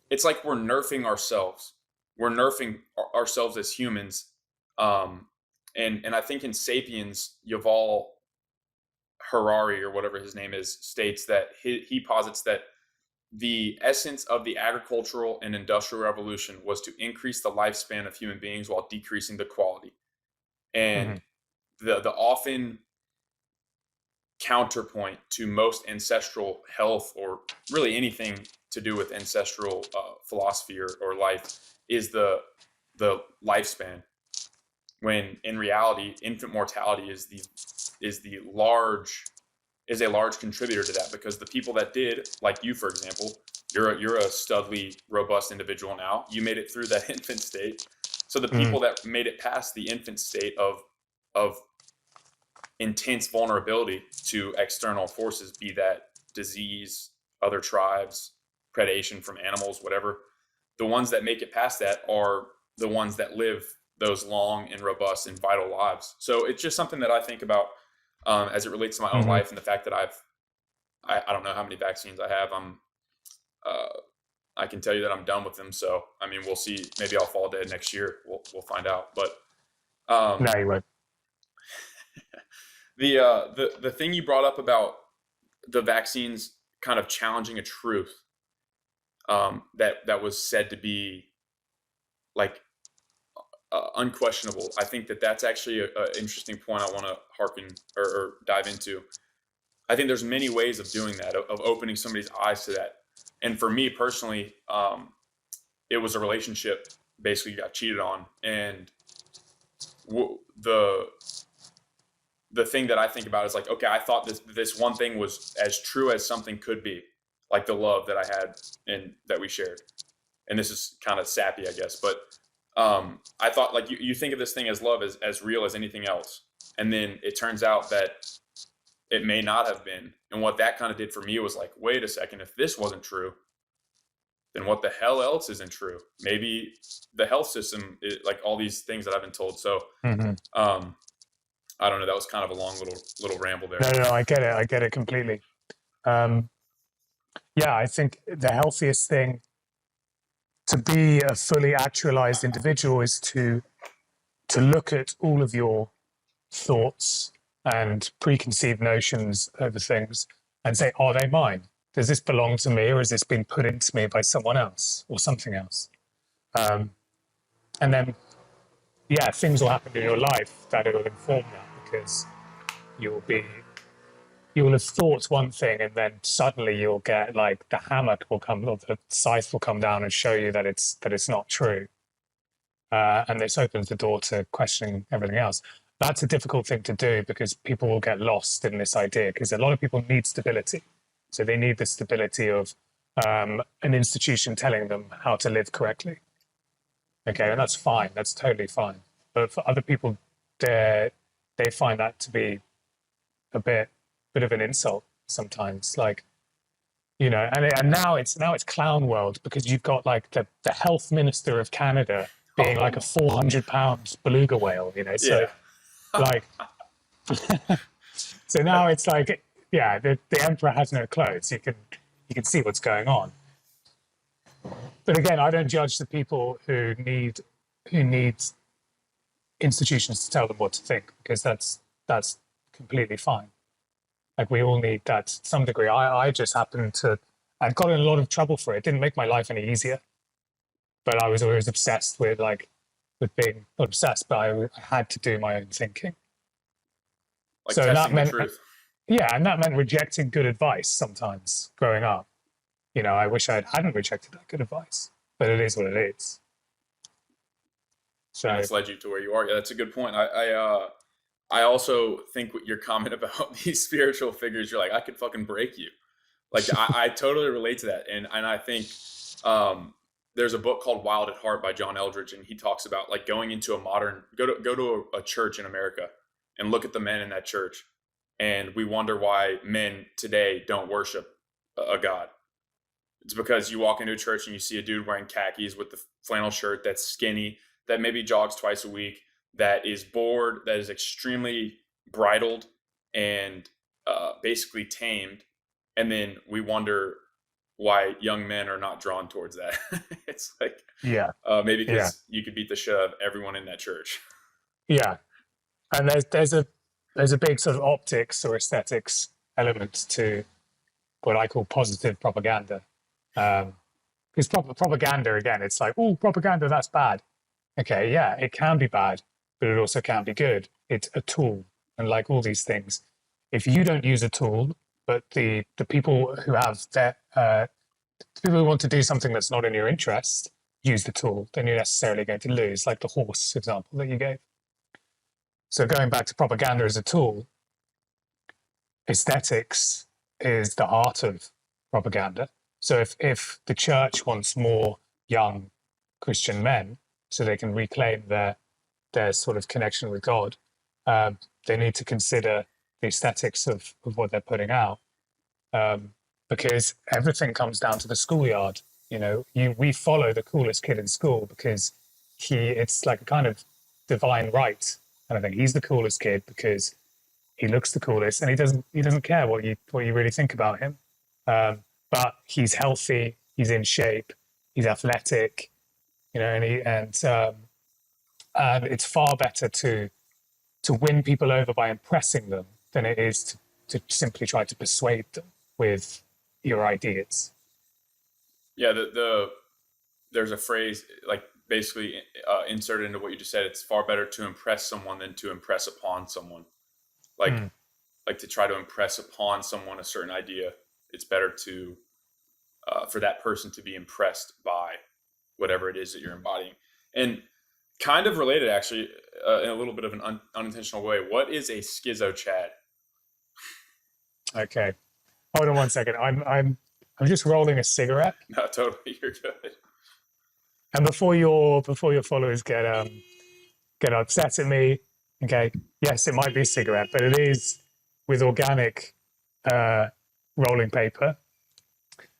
it's like we're nerfing ourselves we're nerfing ourselves as humans. And I think in Sapiens, Yuval Harari, or whatever his name is, states that he posits that the essence of the agricultural and industrial revolution was to increase the lifespan of human beings while decreasing the quality. Hmm. And the often counterpoint to most ancestral health, or really anything to do with ancestral philosophy or life, is the lifespan. When in reality, infant mortality is the large is a large contributor to that, because the people that did, like you, for example, you're a studly, robust individual now. You made it through that infant state. So the Hmm. people that made it past the infant state of intense vulnerability to external forces, be that disease, other tribes, predation from animals, whatever, the ones that make it past that are the ones that live those long and robust and vital lives. So it's just something that I think about as it relates to my own Hmm. life, and the fact that I don't know how many vaccines I have. Uh, I can tell you that I'm done with them. So I mean, we'll see. Maybe I'll fall dead next year. We'll find out. But No, um, you won't. the thing you brought up about the vaccines kind of challenging a truth that was said to be like unquestionable. I think that that's actually an interesting point I want to harken or dive into. I think there's many ways of doing that, of opening somebody's eyes to that. And for me personally, it was a relationship basically got cheated on, and the thing that I think about is like, okay, I thought this one thing was as true as something could be, like the love that I had and that we shared. And this is kind of sappy, I guess, but I thought, like, you think of this thing as love, as real as anything else, and then it turns out that it may not have been. And what that kind of did for me was like, wait a second, if this wasn't true, then what the hell else isn't true? Maybe the health system, like all these things that I've been told. So Hmm. um, I don't know. That was kind of a long little ramble there. No, no, no, I get it. I get it completely. Um, yeah, I think the healthiest thing to be a fully actualized individual is to look at all of your thoughts and preconceived notions over things and say, are they mine? Does this belong to me, or has this been put into me by someone else or something else? Um, and then, yeah, things will happen in your life that will inform that, because you'll be you will have thought one thing, and then suddenly you'll get, like, the hammer will come, or the scythe will come down and show you that it's not true. And this opens the door to questioning everything else. That's a difficult thing to do, because people will get lost in this idea, because a lot of people need stability. So they need the stability of an institution telling them how to live correctly. Okay, and that's fine. That's totally fine. But for other people, they find that to be a bit of an insult sometimes. Like, and now it's clown world, because you've got, like, the health minister of Canada being like a Oh, 400-pound beluga whale. So, yeah. like, so now it's like, yeah, the emperor has no clothes. You can see what's going on. But again, I don't judge the people who need institutions to tell them what to think, because that's completely fine. Like, we all need that to some degree. I just happened to, I got in a lot of trouble for it. It didn't make my life any easier, but I was always obsessed with being, not obsessed, but I had to do my own thinking. Like So that testing the meant, truth. yeah, and that meant rejecting good advice sometimes growing up. I wish I hadn't rejected that good advice, but it is what it is. And So, it's led you to where you are. Yeah, that's a good point. I also think what your comment about these spiritual figures, you're like, I could fucking break you. Like, I totally relate to that. And I think there's a book called Wild at Heart by John Eldridge, and he talks about, like, going into go to a church in America and look at the men in that church, and we wonder why men today don't worship a god. It's because you walk into a church and you see a dude wearing khakis with the flannel shirt, that's skinny, that maybe jogs twice a week, that is bored, that is extremely bridled and basically tamed. And then we wonder why young men are not drawn towards that. It's like Yeah, maybe yeah, because you could beat the shit out of everyone in that church. yeah. And there's a big sort of optics or aesthetics element to what I call positive propaganda. Because propaganda, again, it's like, oh, propaganda, that's bad. Okay, yeah, it can be bad, but it also can be good. It's a tool, and like all these things, if you don't use a tool, but the people who have that the people who want to do something that's not in your interest use the tool, then you're necessarily going to lose. Like the horse example that you gave. So going back to propaganda as a tool, aesthetics is the heart of propaganda. So if the church wants more young Christian men so they can reclaim their sort of connection with God, they need to consider the aesthetics of what they're putting out, because everything comes down to the schoolyard. You know, we follow the coolest kid in school because it's like a kind of divine right kind of thing. He's the coolest kid because he looks the coolest, and he doesn't care what you really think about him. But he's healthy, he's in shape, he's athletic, you know, and it's far better to win people over by impressing them than it is to simply try to persuade them with your ideas. Yeah, there's a phrase like basically inserted into what you just said. It's far better to impress someone than to impress upon someone. Like Mm. like to try to impress upon someone a certain idea. It's better to for that person to be impressed by whatever it is that you're embodying. And kind of related, actually, in a little bit of an unintentional way. What is a schizo Chad? Okay, hold on one second. I'm just rolling a cigarette, No, totally, you're good. and before your followers get upset at me, okay, yes, it might be a cigarette, but it is with organic uh, rolling paper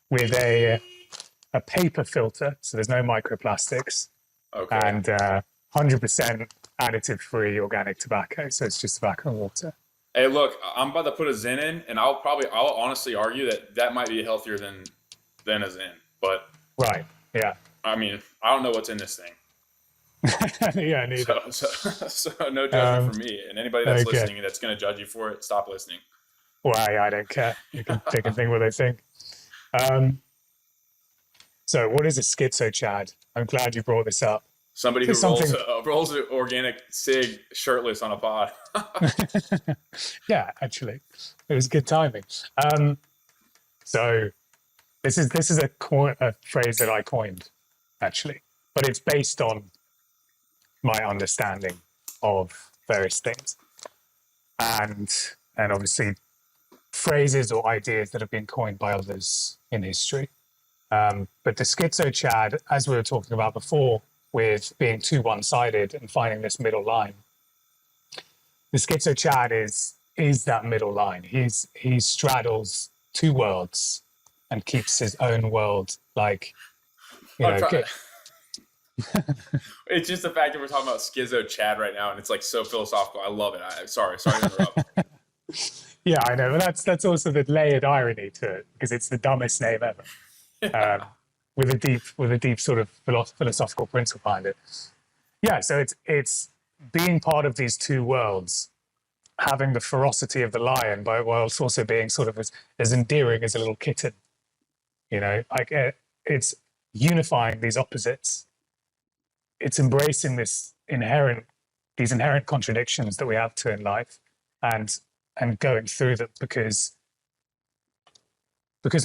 with a paper filter, so there's no microplastics, Okay. and 100% additive free organic tobacco, so it's just tobacco and water. Hey, look, I'm about to put a Zen in, and I'll honestly argue that that might be healthier than a Zen. But Right, yeah. I mean, I don't know what's in this thing, Yeah, neither. so no judgment Um, from me. And anybody that's okay. listening that's going to judge you for it, stop listening. Well, I don't care. They can think what they think. Um, so, what is a schizo, Chad? I'm glad you brought this up. Somebody who It's something. rolls an organic cig shirtless on a pod. Yeah, actually, it was good timing. So, this is a phrase that I coined, actually, but it's based on my understanding of various things, and obviously phrases or ideas that have been coined by others in history. But the schizo Chad, as we were talking about before, with being too one-sided and finding this middle line, the schizo Chad is that middle line. He straddles two worlds and keeps his own world like, you I'm know. trying. It's just the fact that we're talking about schizo Chad right now, and it's like so philosophical. I love it. Sorry to interrupt. Yeah, I know, but that's also the layered irony to it because it's the dumbest name ever, um, with a deep sort of philosophical principle behind it. Yeah, so it's being part of these two worlds, having the ferocity of the lion, but whilst also being sort of as endearing as a little kitten. You know, like it's unifying these opposites. It's embracing these inherent contradictions that we have to in life, and going through them because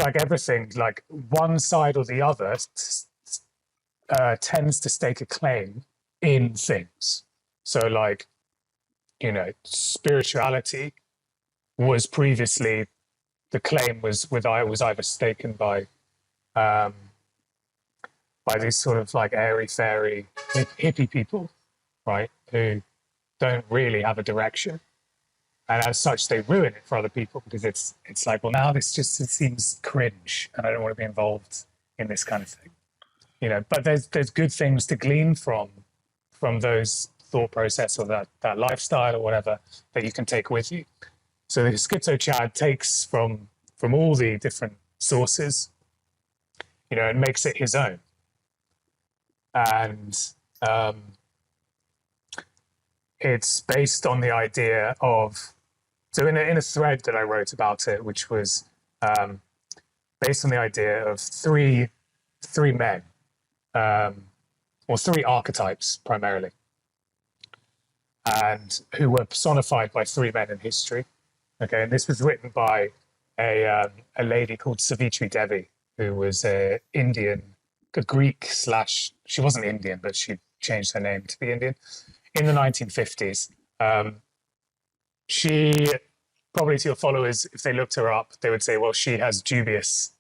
like everything, like one side or the other tends to stake a claim in things. So like, you know, spirituality was previously the claim was either taken um, by these sort of like airy fairy hippie people, right, who don't really have a direction, and as such they ruin it for other people because it's like, well, now this just it seems cringe, and I don't want to be involved in this kind of thing, you know. But there's good things to glean from those thought process or that lifestyle or whatever that you can take with you. So the schizo Chad takes from all the different sources and makes it his own. And it's based on the idea of, so in a thread that I wrote about it, which was based on the idea of three men, or three archetypes primarily, and who were personified by three men in history. Okay, and this was written by a lady called Savitri Devi, who was a Greek slash, she wasn't Indian, but she changed her name to be Indian in the 1950s. She, probably to your followers, if they looked her up, they would say, well, she has dubious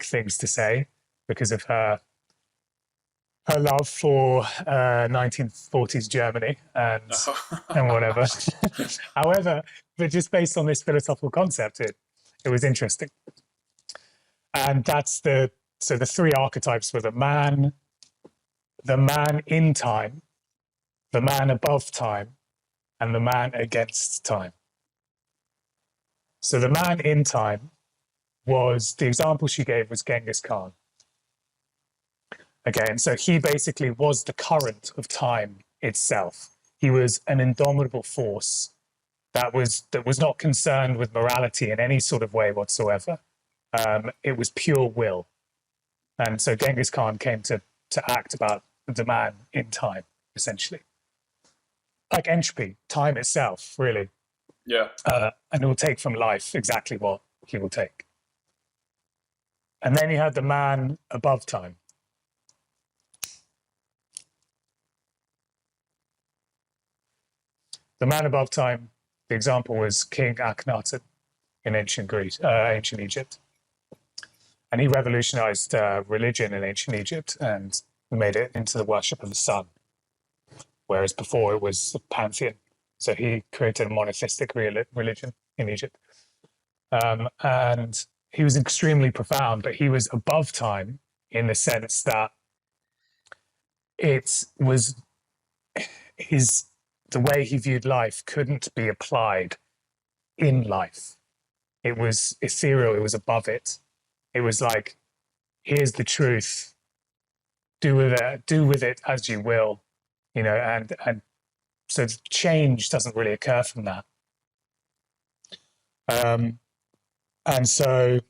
things to say because of her love for 1940s Germany and whatever. However, but just based on this philosophical concept, it was interesting. And so the three archetypes were the man in time, the man above time, and the man against time. So the man in time was, the example she gave was Genghis Khan. Okay, and so he basically was the current of time itself. He was an indomitable force that was not concerned with morality in any sort of way whatsoever. It was pure will. And so Genghis Khan came to act about the man in time, essentially. Like entropy, time itself, really. Yeah. And it will take from life exactly what he will take. And then you had the man above time. The man above time, the example was King Akhenaten in ancient Egypt. And he revolutionized religion in ancient Egypt and made it into the worship of the sun, whereas before it was a pantheon. So he created a monotheistic religion in Egypt. And he was extremely profound, but he was above time in the sense that it was the way he viewed life couldn't be applied in life. It was ethereal, it was above it. It was like, here's the truth, do with it as you will, and so change doesn't really occur from that. And so,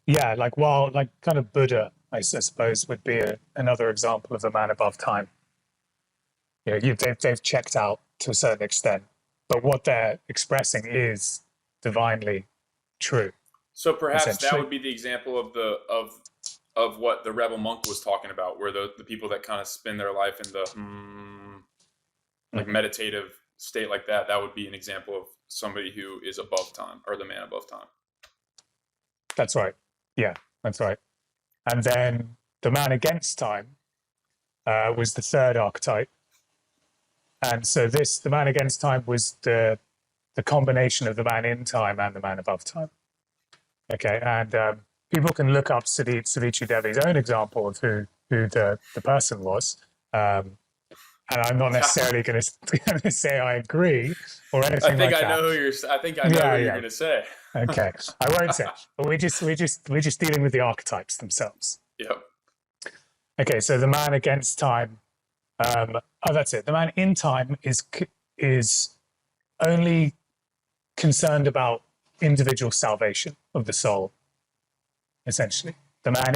yeah, kind of Buddha, I suppose, would be another example of the man above time. They've checked out to a certain extent, but what they're expressing is divinely true. So perhaps that would be the example of what the rebel monk was talking about, where the people that kind of spend their life in the meditative state like that. That would be an example of somebody who is above time, or the man above time. That's right. Yeah, that's right. And then the man against time was the third archetype. And so the man against time was the combination of the man in time and the man above time. Okay, and people can look up Savitri Devi's own example of who the person was. And I'm not necessarily going to say I agree or anything like that. I think I know who you're going to say. Okay, I won't say. But we're just dealing with the archetypes themselves. Yep. Okay, so the man against time. That's it. The man in time is only concerned about individual salvation of the soul. Essentially, the man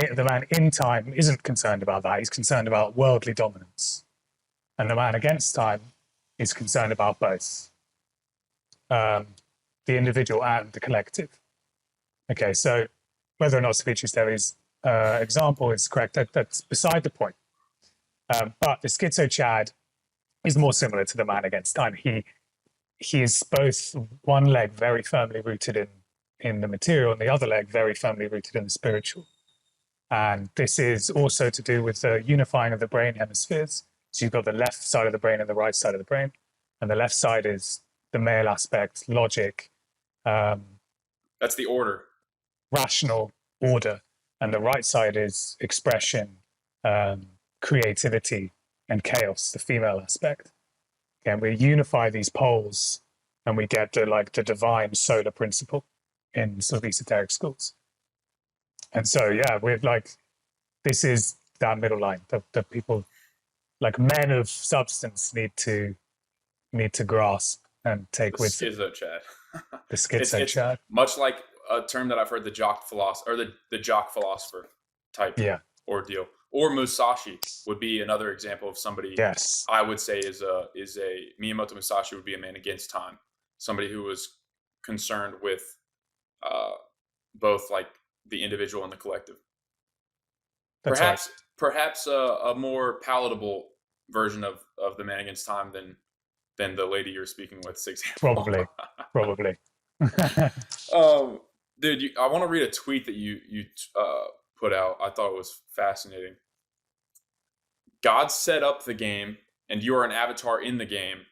in time isn't concerned about that. He's concerned about worldly dominance, and the man against time is concerned about both the individual and the collective. Okay, so whether or not Savitri Devi's example is correct, that's beside the point. But the schizo Chad is more similar to the man against time. He is both one leg very firmly rooted in the material and the other leg very firmly rooted in the spiritual. And this is also to do with the unifying of the brain hemispheres. So you've got the left side of the brain and the right side of the brain. And the left side is the male aspect, logic. That's the order. Rational order. And the right side is expression, creativity, and chaos, the female aspect. And we unify these poles and we get the divine solar principle in sort of esoteric schools. And so, yeah, we're like, this is that middle line that people, like men of substance, need to grasp and The take with them. schizo Chad. The it's schizo it's Chad. much like a term that I've heard, the jock philosopher, or the jock philosopher type Yeah. ordeal. Or Musashi would be another example of somebody Yes. I would say is a Miyamoto Musashi would be a man against time, somebody who was concerned with uh, both like the individual and the collective. That's right. Perhaps a more palatable version of the man against time than the lady you're speaking with, for example. Probably. um, dude, I want to read a tweet that you put out. I thought it was fascinating. God set up the game, and you are an avatar in the game.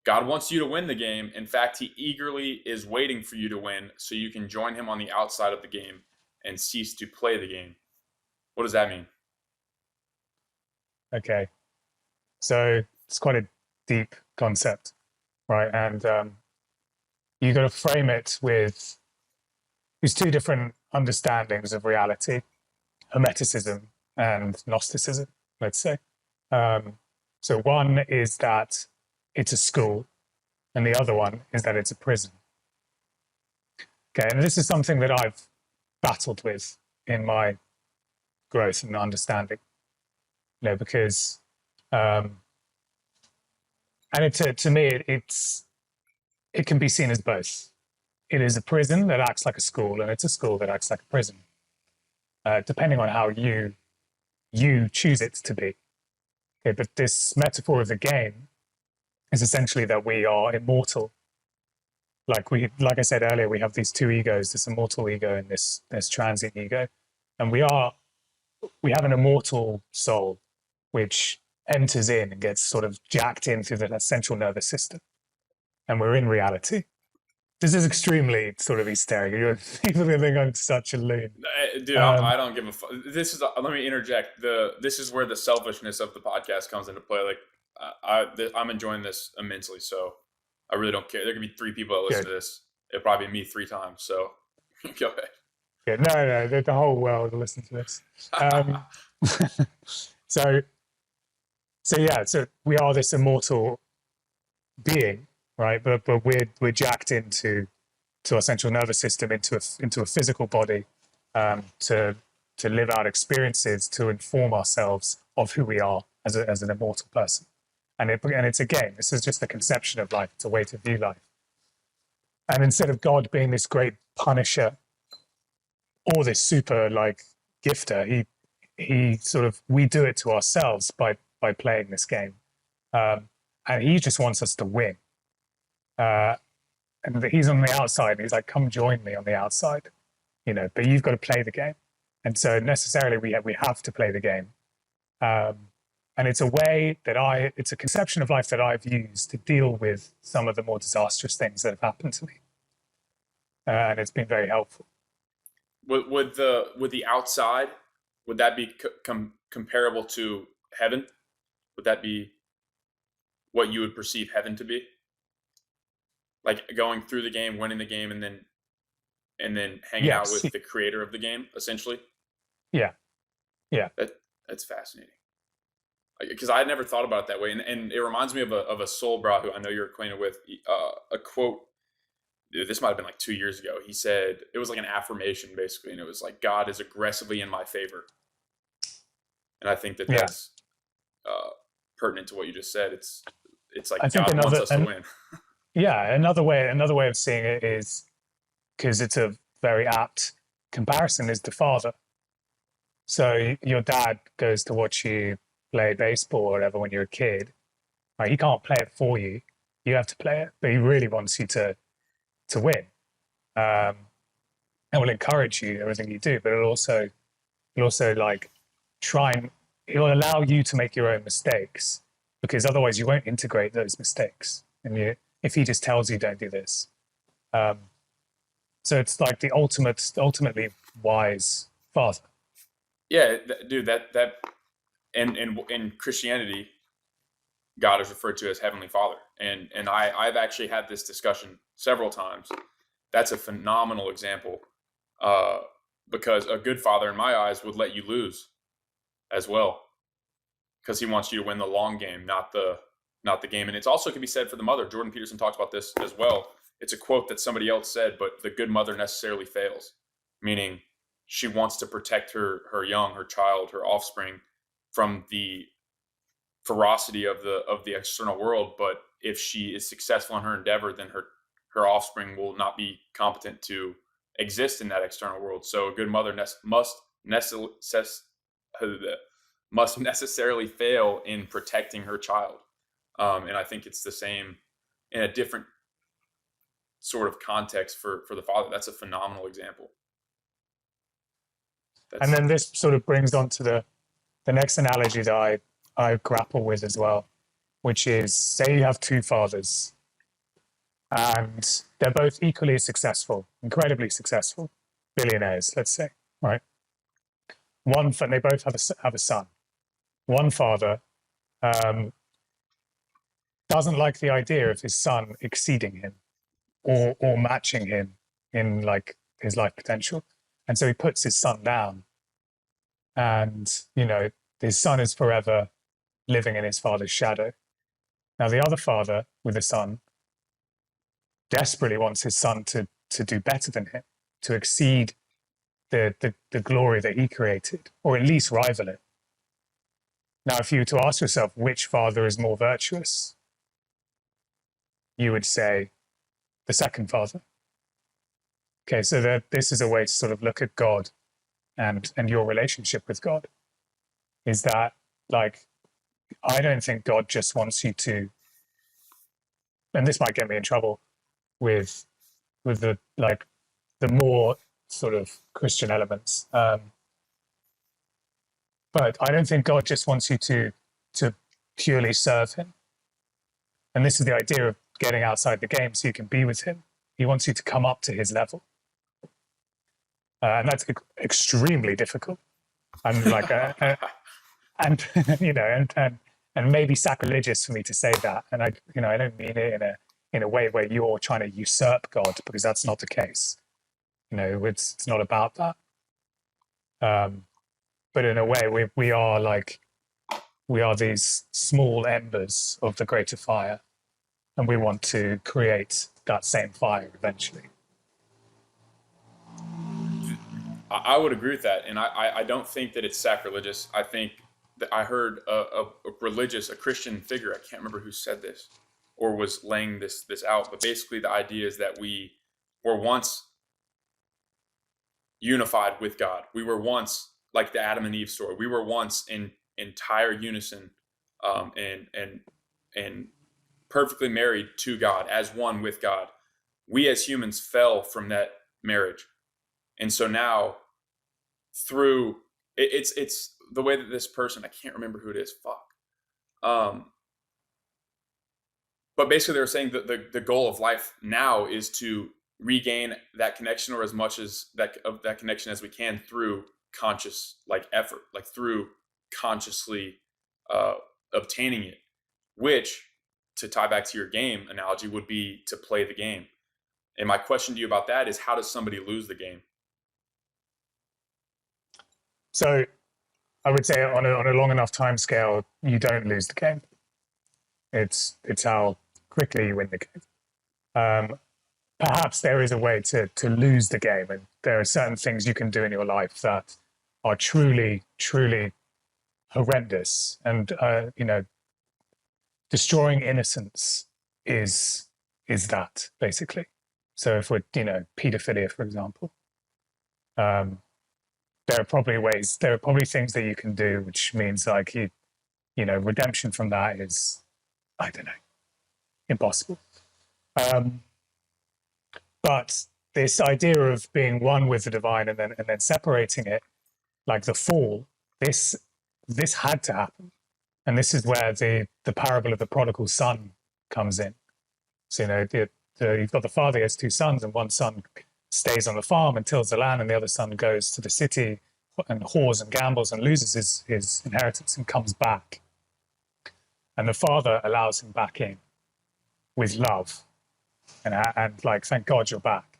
God wants you to win the game. In fact, he eagerly is waiting for you to win so you can join him on the outside of the game and cease to play the game. What does that mean? Okay. So it's quite a deep concept, right? And you got to frame it with these two different understandings of reality: Hermeticism and Gnosticism, let's say. So one is that it's a school, and the other one is that it's a prison. Okay, and this is something that I've battled with in my growth and understanding, because, and to me, it can be seen as both. It is a prison that acts like a school, and it's a school that acts like a prison, depending on how you choose it to be. Okay, but this metaphor of the game is essentially that we are immortal. Like I said earlier, we have these two egos: this immortal ego and this transient ego, and we have an immortal soul which enters in and gets sort of jacked in through the central nervous system, and we're in reality. This is extremely sort of hysterical. People think I'm such a loon. Dude, I don't give a fuck. This is let me interject. This is where the selfishness of the podcast comes into play. Like, I'm enjoying this immensely, so I really don't care. There could be 3 people that listen to this. It'll probably be me 3 times. So go ahead. Yeah, no, the whole world will listen to this. So yeah, so we are this immortal being, right? But we're jacked into our central nervous system, into a physical body, to live out experiences, to inform ourselves of who we are as an immortal person. And it's a game. This is just the conception of life. It's a way to view life. And instead of God being this great punisher or this super like gifter, he sort of, we do it to ourselves by playing this game, and he just wants us to win. And he's on the outside. And he's like, "Come join me on the outside," But you've got to play the game, and so necessarily we have to play the game. And it's a way that it's a conception of life that I've used to deal with some of the more disastrous things that have happened to me, and it's been very helpful. Would the outside, would that be comparable to heaven? Would that be what you would perceive heaven to be? Like going through the game, winning the game, and then hanging out with the creator of the game, essentially. Yeah. That's fascinating. Because I had never thought about it that way, and it reminds me of a soul bra who I know you're acquainted with. A quote. This might have been like 2 years ago. He said it was like an affirmation, basically, and it was like, "God is aggressively in my favor," and I think that's pertinent to what you just said. It's like God wants us to win. Yeah, another way of seeing it is, because it's a very apt comparison, is the father. So your dad goes to watch you play baseball or whatever when you're a kid. Right? He can't play it for you. You have to play it, but he really wants you to win. And will encourage you everything you do, but it'll also like it'll allow you to make your own mistakes, because otherwise you won't integrate those mistakes. And if he just tells you don't do this, so it's like the ultimately wise father. Yeah, dude. That in Christianity, God is referred to as Heavenly Father, and I've actually had this discussion several times. That's a phenomenal example because a good father, in my eyes, would let you lose as well, because he wants you to win the long game, not the game. And it also can be said for the mother. Jordan Peterson talks about this as well. It's a quote that somebody else said, but the good mother necessarily fails, meaning she wants to protect her young, her child, her offspring from the ferocity of the external world. But if she is successful in her endeavor, then her offspring will not be competent to exist in that external world. So a good mother must necessarily fail in protecting her child. And I think it's the same in a different sort of context for the father. That's a phenomenal example. And then this sort of brings on to the next analogy that I grapple with as well, which is, say you have two fathers and they're both equally successful, incredibly successful, billionaires, let's say, right? They both have a son. One father doesn't like the idea of his son exceeding him or matching him in like his life potential, and so he puts his son down, and his son is forever living in his father's shadow. Now the other father with a son desperately wants his son to do better than him, to exceed the glory that he created, or at least rival it. Now, if you were to ask yourself which father is more virtuous, you would say the second father. Okay, so this is a way to sort of look at God and your relationship with God. Is that, like, I don't think God just wants you to, and this might get me in trouble with the more sort of Christian elements. But I don't think God just wants you to purely serve him. And this is the idea of getting outside the game so you can be with him. He wants you to come up to his level. And that's extremely difficult. And like, and and maybe sacrilegious for me to say that. And I don't mean it in a way where you're trying to usurp God, because that's not the case. It's not about that. But in a way, we are these small embers of the greater fire, and we want to create that same fire eventually. I would agree with that, and I don't think that it's sacrilegious. I think that I heard a Christian figure, I can't remember who said this or was laying this out, but basically the idea is that we were once unified with God. We were once like the Adam and Eve story. We were once in entire unison, and perfectly married to God, as one with God. We as humans fell from that marriage, and so now through it's the way that this person, I can't remember who it is. But basically they're saying that the goal of life now is to regain that connection, or as much as that connection as we can, through conscious effort, through consciously obtaining it, which, to tie back to your game analogy, would be to play the game. And my question to you about that is, how does somebody lose the game? So I would say on a long enough time scale, you don't lose the game. It's how quickly you win the game. Perhaps there is a way to lose the game, and there are certain things you can do in your life that are truly, truly horrendous. And destroying innocence is that, basically. So if we're pedophilia, for example, there are probably things that you can do, which means redemption from that is, I don't know, impossible. But this idea of being one with the divine and then separating it, like the fall, this had to happen. And this is where the parable of the prodigal son comes in. So, you've got the father, he has two sons, and one son stays on the farm and tills the land, and the other son goes to the city and whores and gambles and loses his inheritance and comes back. And the father allows him back in with love and thank God you're back.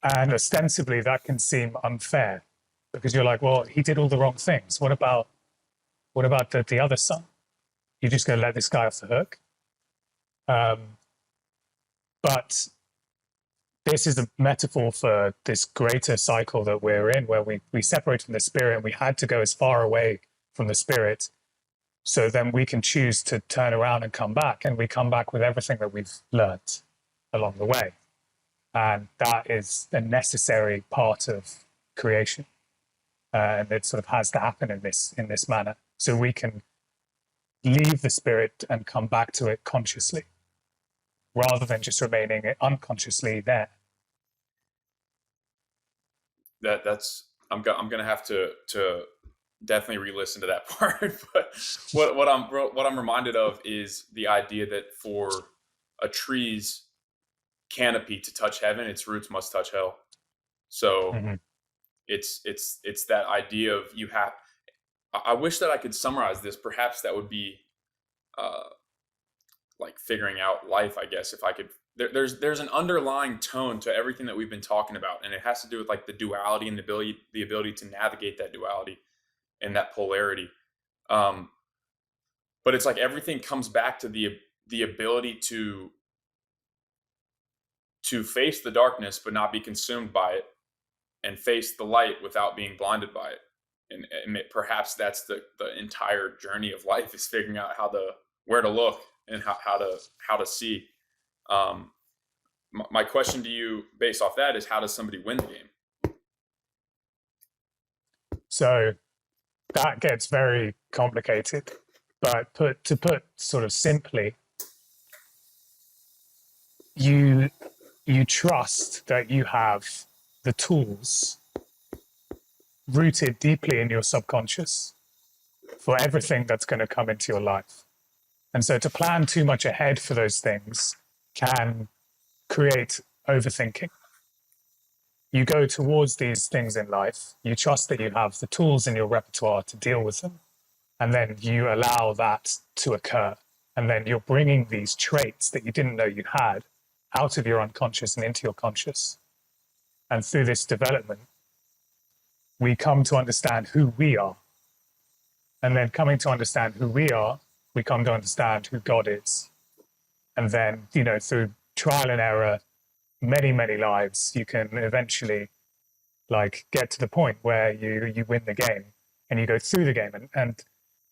And ostensibly that can seem unfair because you're like, well, he did all the wrong things. What about the other son? You're just going to let this guy off the hook? But this is a metaphor for this greater cycle that we're in, where we separate from the spirit and we had to go as far away from the spirit. So then we can choose to turn around and come back, and we come back with everything that we've learned along the way. And that is a necessary part of creation. And it sort of has to happen in this manner. So we can leave the spirit and come back to it consciously, rather than just remaining unconsciously there. I'm gonna have to definitely re-listen to that part. But what I'm reminded of is the idea that for a tree's canopy to touch heaven, its roots must touch hell. So it's that idea of you have. I wish that I could summarize this. Perhaps that would be like figuring out life, I guess, if I could. There's an underlying tone to everything that we've been talking about, and it has to do with like the duality and the ability to navigate that duality and that polarity. But it's like everything comes back to the ability to face the darkness but not be consumed by it, and face the light without being blinded by it. And perhaps that's the entire journey of life, is figuring out where to look and how to see. My question to you based off that is, how does somebody win the game? So that gets very complicated, but to put sort of simply, you trust that you have the tools rooted deeply in your subconscious for everything that's going to come into your life. And so to plan too much ahead for those things can create overthinking. You go towards these things in life, you trust that you have the tools in your repertoire to deal with them, and then you allow that to occur. And then you're bringing these traits that you didn't know you had out of your unconscious and into your conscious. And through this development, we come to understand who we are. And then coming to understand who we are, we come to understand who God is. And then, through trial and error, many, many lives, you can eventually like get to the point where you win the game and you go through the game. And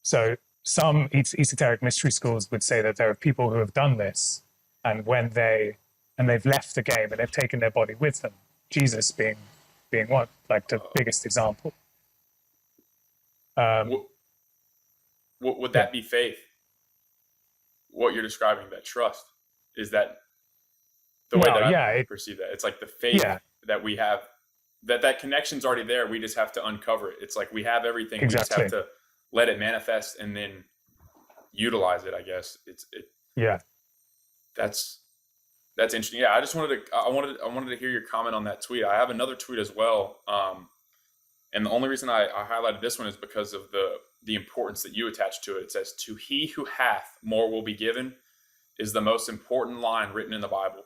so some esoteric mystery schools would say that there are people who have done this, and they've left the game and they've taken their body with them. Jesus being one, like the biggest example. Would that be faith? What you're describing, that trust, is that the way that I perceive that? It's like the faith that we have, that connection's already there. We just have to uncover it. It's like we have everything. Exactly. We just have to let it manifest and then utilize it, I guess. That's interesting. Yeah, I wanted to hear your comment on that tweet. I have another tweet as well. And the only reason I highlighted this one is because of the importance that you attach to it. It says, "To he who hath, more will be given," is the most important line written in the Bible.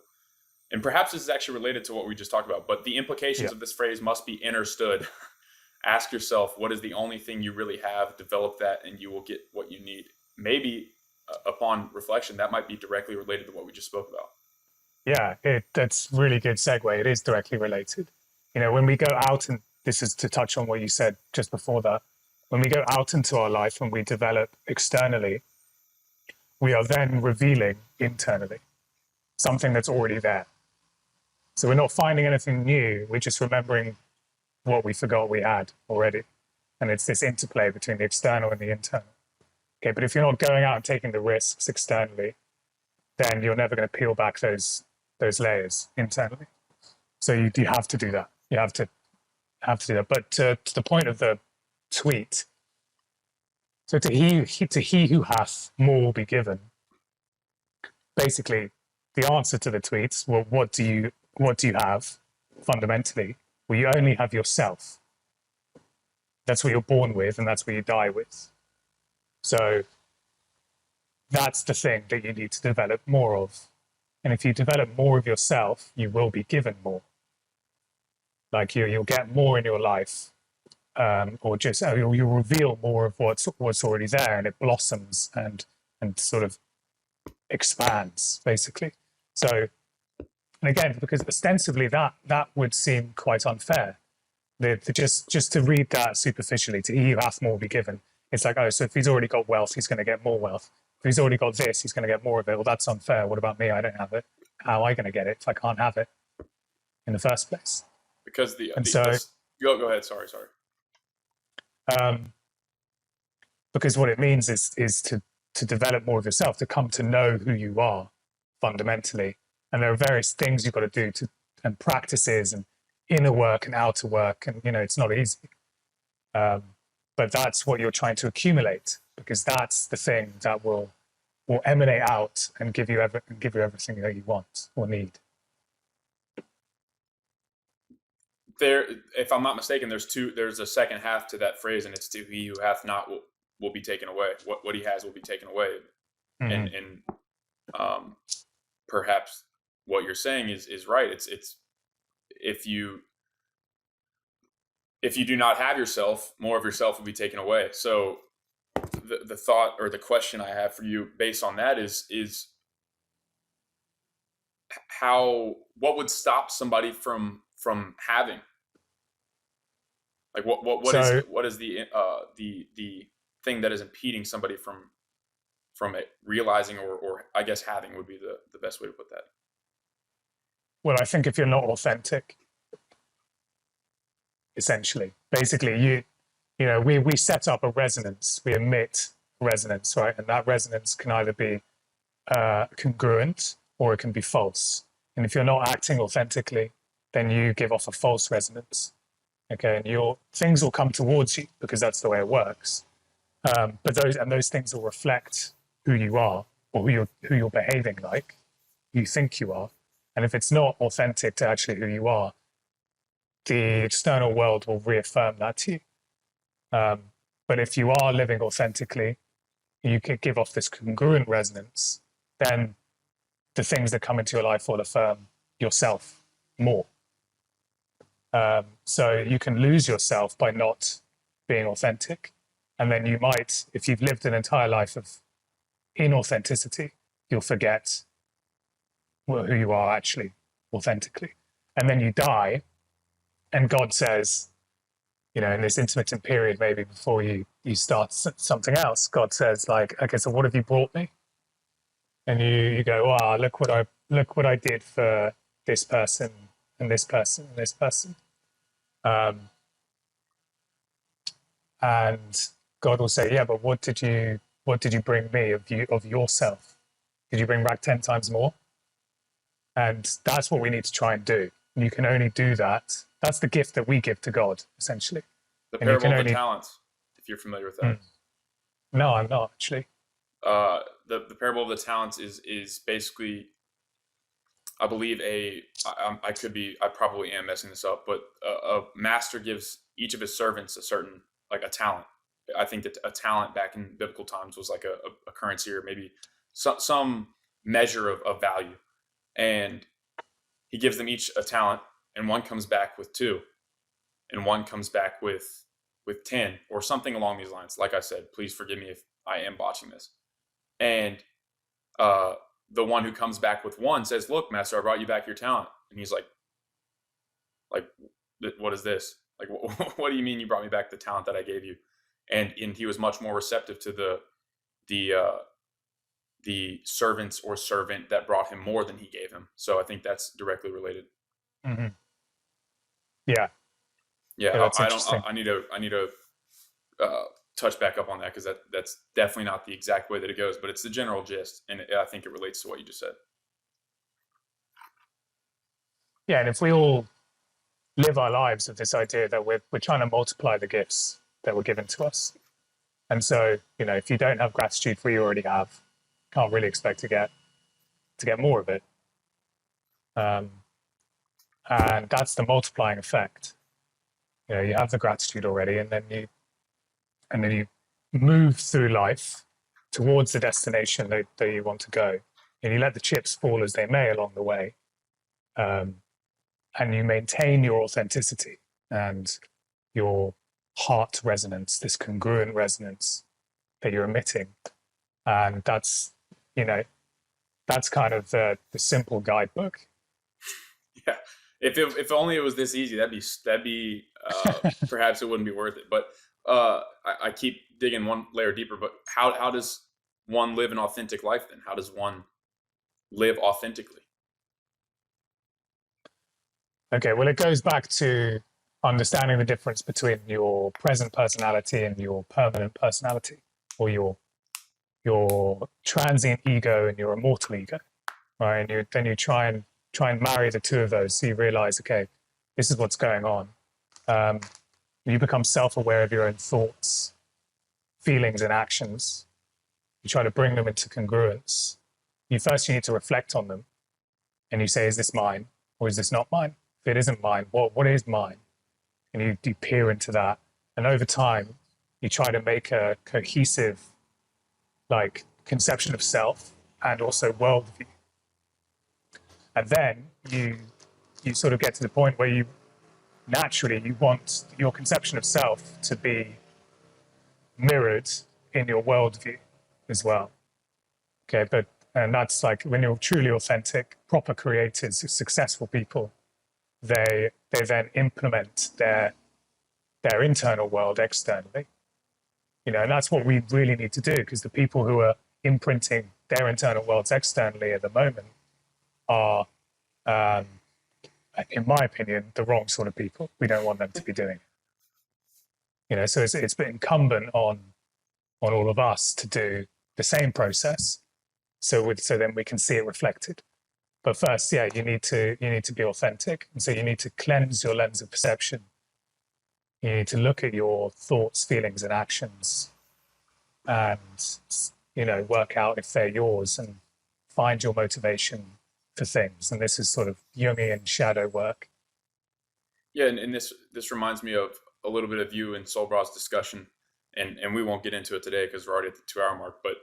And perhaps this is actually related to what we just talked about, but the implications of this phrase must be understood. Ask yourself, what is the only thing you really have? Develop that and you will get what you need. Maybe upon reflection, that might be directly related to what we just spoke about. Yeah, that's really good segue. It is directly related. When we go out, and this is to touch on what you said just before that, when we go out into our life and we develop externally, we are then revealing internally something that's already there. So we're not finding anything new, we're just remembering what we forgot we had already. And it's this interplay between the external and the internal. Okay, but if you're not going out and taking the risks externally, then you're never going to peel back those layers internally. So you have to do that. You have to do that. But to the point of the tweet, so to he who hath, more will be given. Basically, the answer to the tweets, well, what do you have fundamentally? Well, you only have yourself. That's what you're born with, and that's what you die with. So that's the thing that you need to develop more of. And if you develop more of yourself, you will be given more. Like you'll get more in your life, or just you'll reveal more of what's already there, and it blossoms and sort of expands basically. So, and again, because ostensibly that would seem quite unfair. Just to read that superficially, to he who hath more will be given. It's like, oh, so if he's already got wealth, he's going to get more wealth. If he's already got this, he's going to get more of it. Well, that's unfair. What about me? I don't have it. How am I going to get it if I can't have it in the first place? Because go ahead. Sorry. Um, because what it means is to develop more of yourself, to come to know who you are fundamentally. And there are various things you've got to do and practices and inner work and outer work, and it's not easy. But that's what you're trying to accumulate, because that's the thing that will emanate out and give you everything that you want or need. If I'm not mistaken, there's a second half to that phrase, and it's to he who hath not will be taken away. What he has will be taken away. Mm-hmm. And perhaps what you're saying is right. It's if you do not have yourself, more of yourself will be taken away. So the thought or the question I have for you based on that is what would stop somebody from having, like what is the thing that is impeding somebody from it realizing or I guess having would be the best way to put that. Well, I think if you're not authentic, essentially, basically we set up a resonance, we emit resonance, right? And that resonance can either be congruent or it can be false. And if you're not acting authentically, then you give off a false resonance. Okay, and your things will come towards you because that's the way it works. But those things will reflect who you are or who you're behaving like, who you think you are. And if it's not authentic to actually who you are, the external world will reaffirm that to you. But if you are living authentically, you can give off this congruent resonance, then the things that come into your life will affirm yourself more. So you can lose yourself by not being authentic. And then you might, if you've lived an entire life of inauthenticity, you'll forget who you are actually authentically. And then you die, and God says, in this intermittent period, maybe before you start something else, God says, like, okay, so what have you brought me? And you go, wow, look what I did for this person and this person and this person. And God will say, yeah, but what did you bring me of yourself? Did you bring back 10 times more? And that's what we need to try and do. And you can only do that. That's the gift that we give to God, essentially. The parable of the talents, if you're familiar with that. No, I'm not actually. The parable of the talents is basically, I believe I probably am messing this up, but a master gives each of his servants a certain, like a talent. I think that a talent back in biblical times was like a currency or maybe some measure of value. And he gives them each a talent, and one comes back with 2, and one comes back with 10 or something along these lines. Like I said, please forgive me if I am botching this. And the one who comes back with 1 says, look, master, I brought you back your talent. And he's like, what is this? Like, what do you mean you brought me back the talent that I gave you? And he was much more receptive to the servants or servant that brought him more than he gave him. So I think that's directly related. Mm-hmm. Yeah. That's interesting. I need to touch back up on that, because that's definitely not the exact way that it goes, but it's the general gist, and I think it relates to what you just said. Yeah, and if we all live our lives with this idea that we're trying to multiply the gifts that were given to us, and so if you don't have gratitude for what you already have, can't really expect to get more of it. And that's the multiplying effect. You have the gratitude already, and then you move through life towards the destination that you want to go, and you let the chips fall as they may along the way. and you maintain your authenticity and your heart resonance, this congruent resonance that you're emitting. And that's, you know, that's kind of the simple guidebook. Yeah. If only it was this easy, that'd be perhaps it wouldn't be worth it. But I keep digging one layer deeper. But how does one live an authentic life then? How does one live authentically? Okay, well, it goes back to understanding the difference between your present personality and your permanent personality, or your transient ego and your immortal ego, right? And then you try and marry the two of those, so you realize, okay, this is what's going on. Um, you become self-aware of your own thoughts, feelings, and actions. You try to bring them into congruence. You need to reflect on them, and you say, is this mine or is this not mine? If it isn't mine, what is mine? And you peer into that, and over time, you try to make a cohesive, like, conception of self and also worldview. And then you sort of get to the point where you naturally you want your conception of self to be mirrored in your worldview as well. Okay, and that's like when you're truly authentic, proper creators, successful people, they then implement their internal world externally. You know, and that's what we really need to do, because the people who are imprinting their internal worlds externally at the moment are, in my opinion, the wrong sort of people. We don't want them to be doing it. You know, so it's been incumbent on all of us to do the same process, so then we can see it reflected. But first, yeah, you need to be authentic, and so you need to cleanse your lens of perception. You need to look at your thoughts, feelings, and actions, and work out if they're yours, and find your motivation for things. And this is sort of Jungian shadow work. Yeah, and this reminds me of a little bit of you and Solbrow's discussion, and we won't get into it today because we're already at the 2 hour mark. But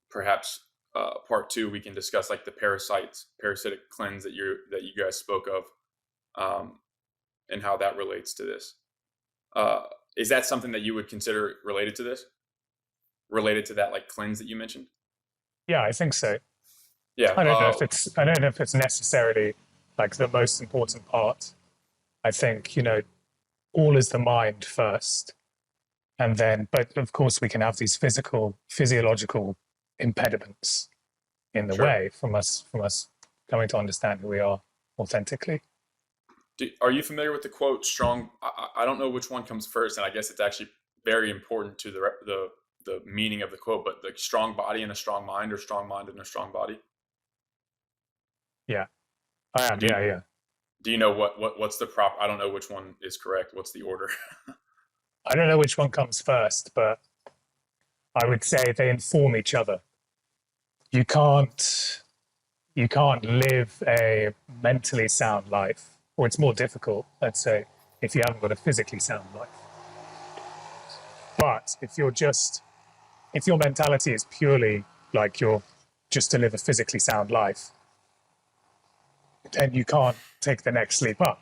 perhaps part two we can discuss like the parasitic cleanse that you guys spoke of, and how that relates to this. Is that something that you would consider related to this? Related to that like cleanse that you mentioned? Yeah, I think so. Yeah. I don't know if it's necessarily like the most important part. I think, all is the mind first. And then, but of course, we can have these physiological impediments in the Sure. way from us coming to understand who we are authentically. Are you familiar with the quote "strong"? I don't know which one comes first, and I guess it's actually very important to the meaning of the quote. But the strong body and a strong mind, or strong mind and a strong body. Yeah, I am. Do you, Yeah. do you know what's the prop? I don't know which one is correct. What's the order? I don't know which one comes first, but I would say they inform each other. You can't live a mentally sound life, or it's more difficult, let's say, if you haven't got a physically sound life. But if your mentality is purely like you're just to live a physically sound life, then you can't take the next leap up.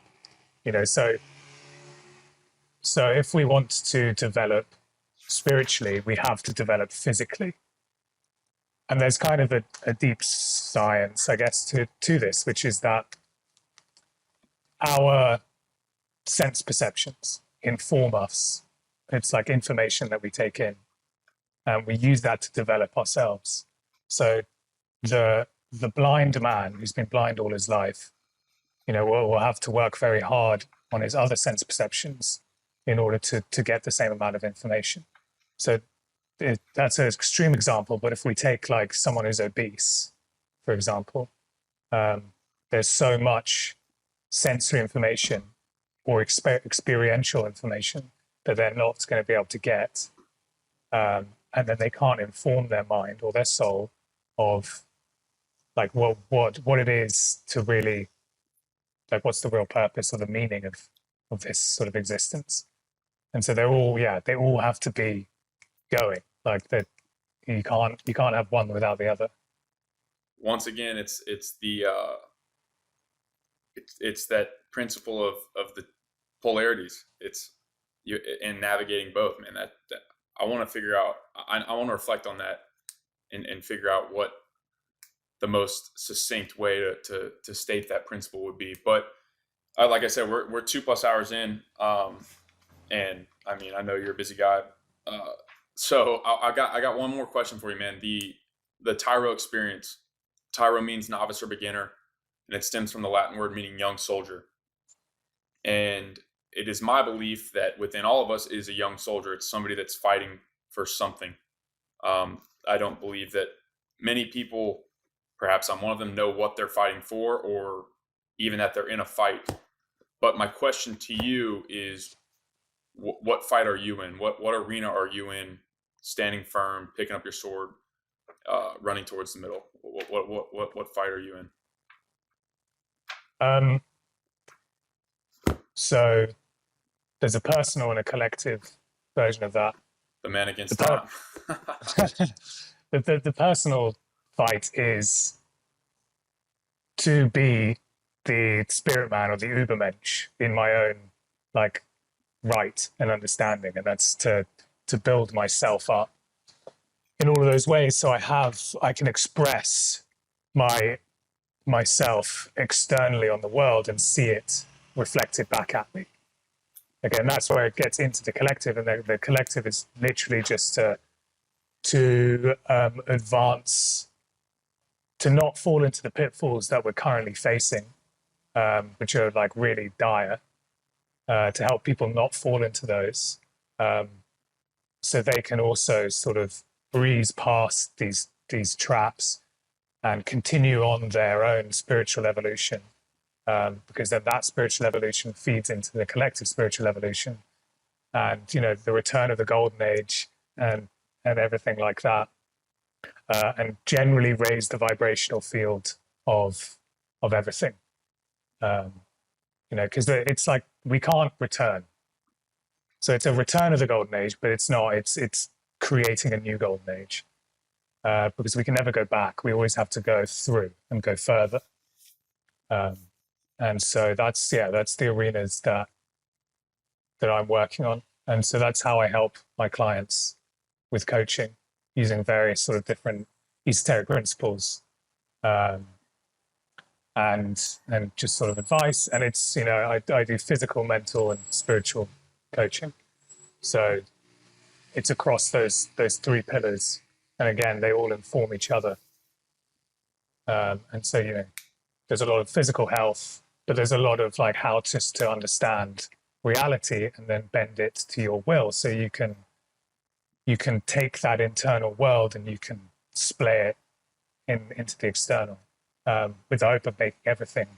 So if we want to develop spiritually, we have to develop physically. And there's kind of a deep science, I guess, to this, which is that our sense perceptions inform us. It's like information that we take in, and we use that to develop ourselves. So the blind man who's been blind all his life, will have to work very hard on his other sense perceptions in order to get the same amount of information. So that's an extreme example, but if we take like someone who's obese, for example, there's so much sensory information or experiential information that they're not going to be able to get, and then they can't inform their mind or their soul of like what it is to really, like, what's the real purpose or the meaning of this sort of existence. And so they all have to be going, like that. You can't have one without the other. Once again, it's the it's that principle of the polarities. It's you in navigating both, man. That I want to figure out. I want to reflect on that and figure out what the most succinct way to state that principle would be. But like I said, we're 2+ hours in, and I mean, I know you're a busy guy, so I got one more question for you, man. The Tyro experience. Tyro means novice or beginner, and it stems from the Latin word meaning young soldier. And it is my belief that within all of us is a young soldier. It's somebody that's fighting for something. I don't believe that many people, perhaps I'm one of them, know what they're fighting for or even that they're in a fight. But my question to you is, what fight are you in? What arena are you in? Standing firm, picking up your sword, running towards the middle. What fight are you in? So there's a personal and a collective version of that. The man against time. The personal fight is to be the spirit man or the Ubermensch in my own like right and understanding, and that's to build myself up in all of those ways, so I can express myself externally on the world and see it reflected back at me. Again, that's where it gets into the collective, and the collective is literally just to advance, to not fall into the pitfalls that we're currently facing, which are like really dire, to help people not fall into those, so they can also sort of breeze past these traps and continue on their own spiritual evolution, because then that spiritual evolution feeds into the collective spiritual evolution, and the return of the golden age and everything like that, and generally raise the vibrational field of everything, because it's like we can't return. So it's a return of the golden age, but it's not. It's creating a new golden age, because we can never go back. We always have to go through and go further. And so that's the arenas that I'm working on. And so that's how I help my clients with coaching, using various sort of different esoteric principles, and just sort of advice. And it's, I do physical, mental, and spiritual coaching. So it's across those three pillars. And again, they all inform each other. And so, there's a lot of physical health, but there's a lot of like how just to understand reality and then bend it to your will. So you can take that internal world and you can splay it into the external, with the hope of making everything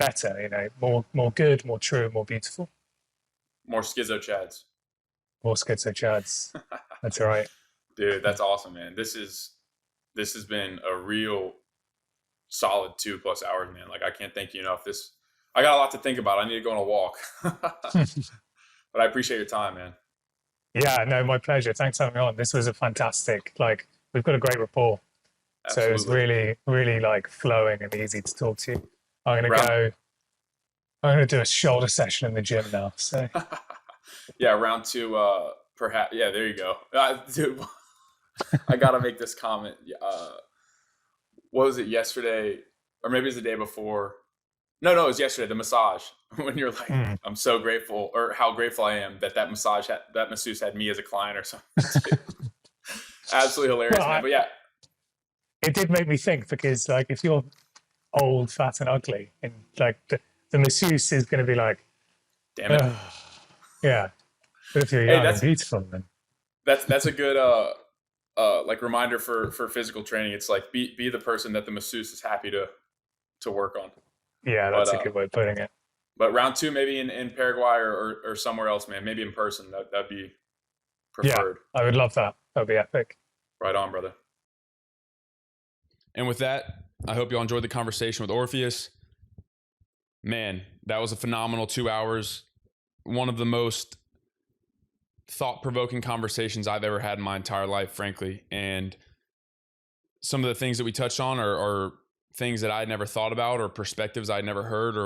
better, more good, more true, more beautiful. More schizo chads. More schizo chads. That's right. Dude, that's awesome, man. This has been a real solid 2+ hours, man. Like, I can't thank you enough. I got a lot to think about. I need to go on a walk. But I appreciate your time, man. Yeah, no, my pleasure. Thanks for having me on. This was a fantastic, we've got a great rapport. Absolutely. So it was really, really like flowing and easy to talk to you. I'm gonna do a shoulder session in the gym now. So yeah, round 2, perhaps. Yeah, there you go. Dude, I gotta make this comment. What was it, yesterday, or maybe it was the day before? No, it was yesterday. The massage, when you're like, I'm so grateful, or how grateful I am that masseuse had me as a client or something. Absolutely hilarious, man. But yeah, it did make me think, because like if you're old, fat, and ugly, and like the masseuse is going to be like, damn it, yeah. But if you're young and beautiful, then that's a good like reminder for physical training. It's like be the person that the masseuse is happy to work on. Yeah, that's a good way of putting it. But round 2, maybe in Paraguay or somewhere else, man. Maybe in person. That'd be preferred. Yeah, I would love that. That'd be epic. Right on, brother. And with that, I hope you all enjoyed the conversation with Orpheus. Man, that was a phenomenal 2 hours. One of the most thought-provoking conversations I've ever had in my entire life, frankly. And some of the things that we touched on are things that I'd never thought about or perspectives I'd never heard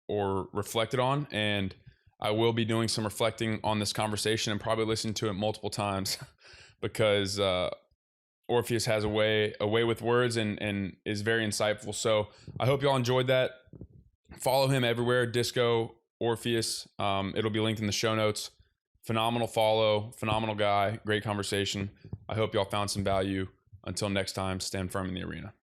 or reflected on. And I will be doing some reflecting on this conversation and probably listen to it multiple times because Orpheus has a way with words and is very insightful. So I hope y'all enjoyed that. Follow him everywhere, Disco Orpheus. It'll be linked in the show notes. Phenomenal follow, phenomenal guy, great conversation. I hope y'all found some value. Until next time, stand firm in the arena.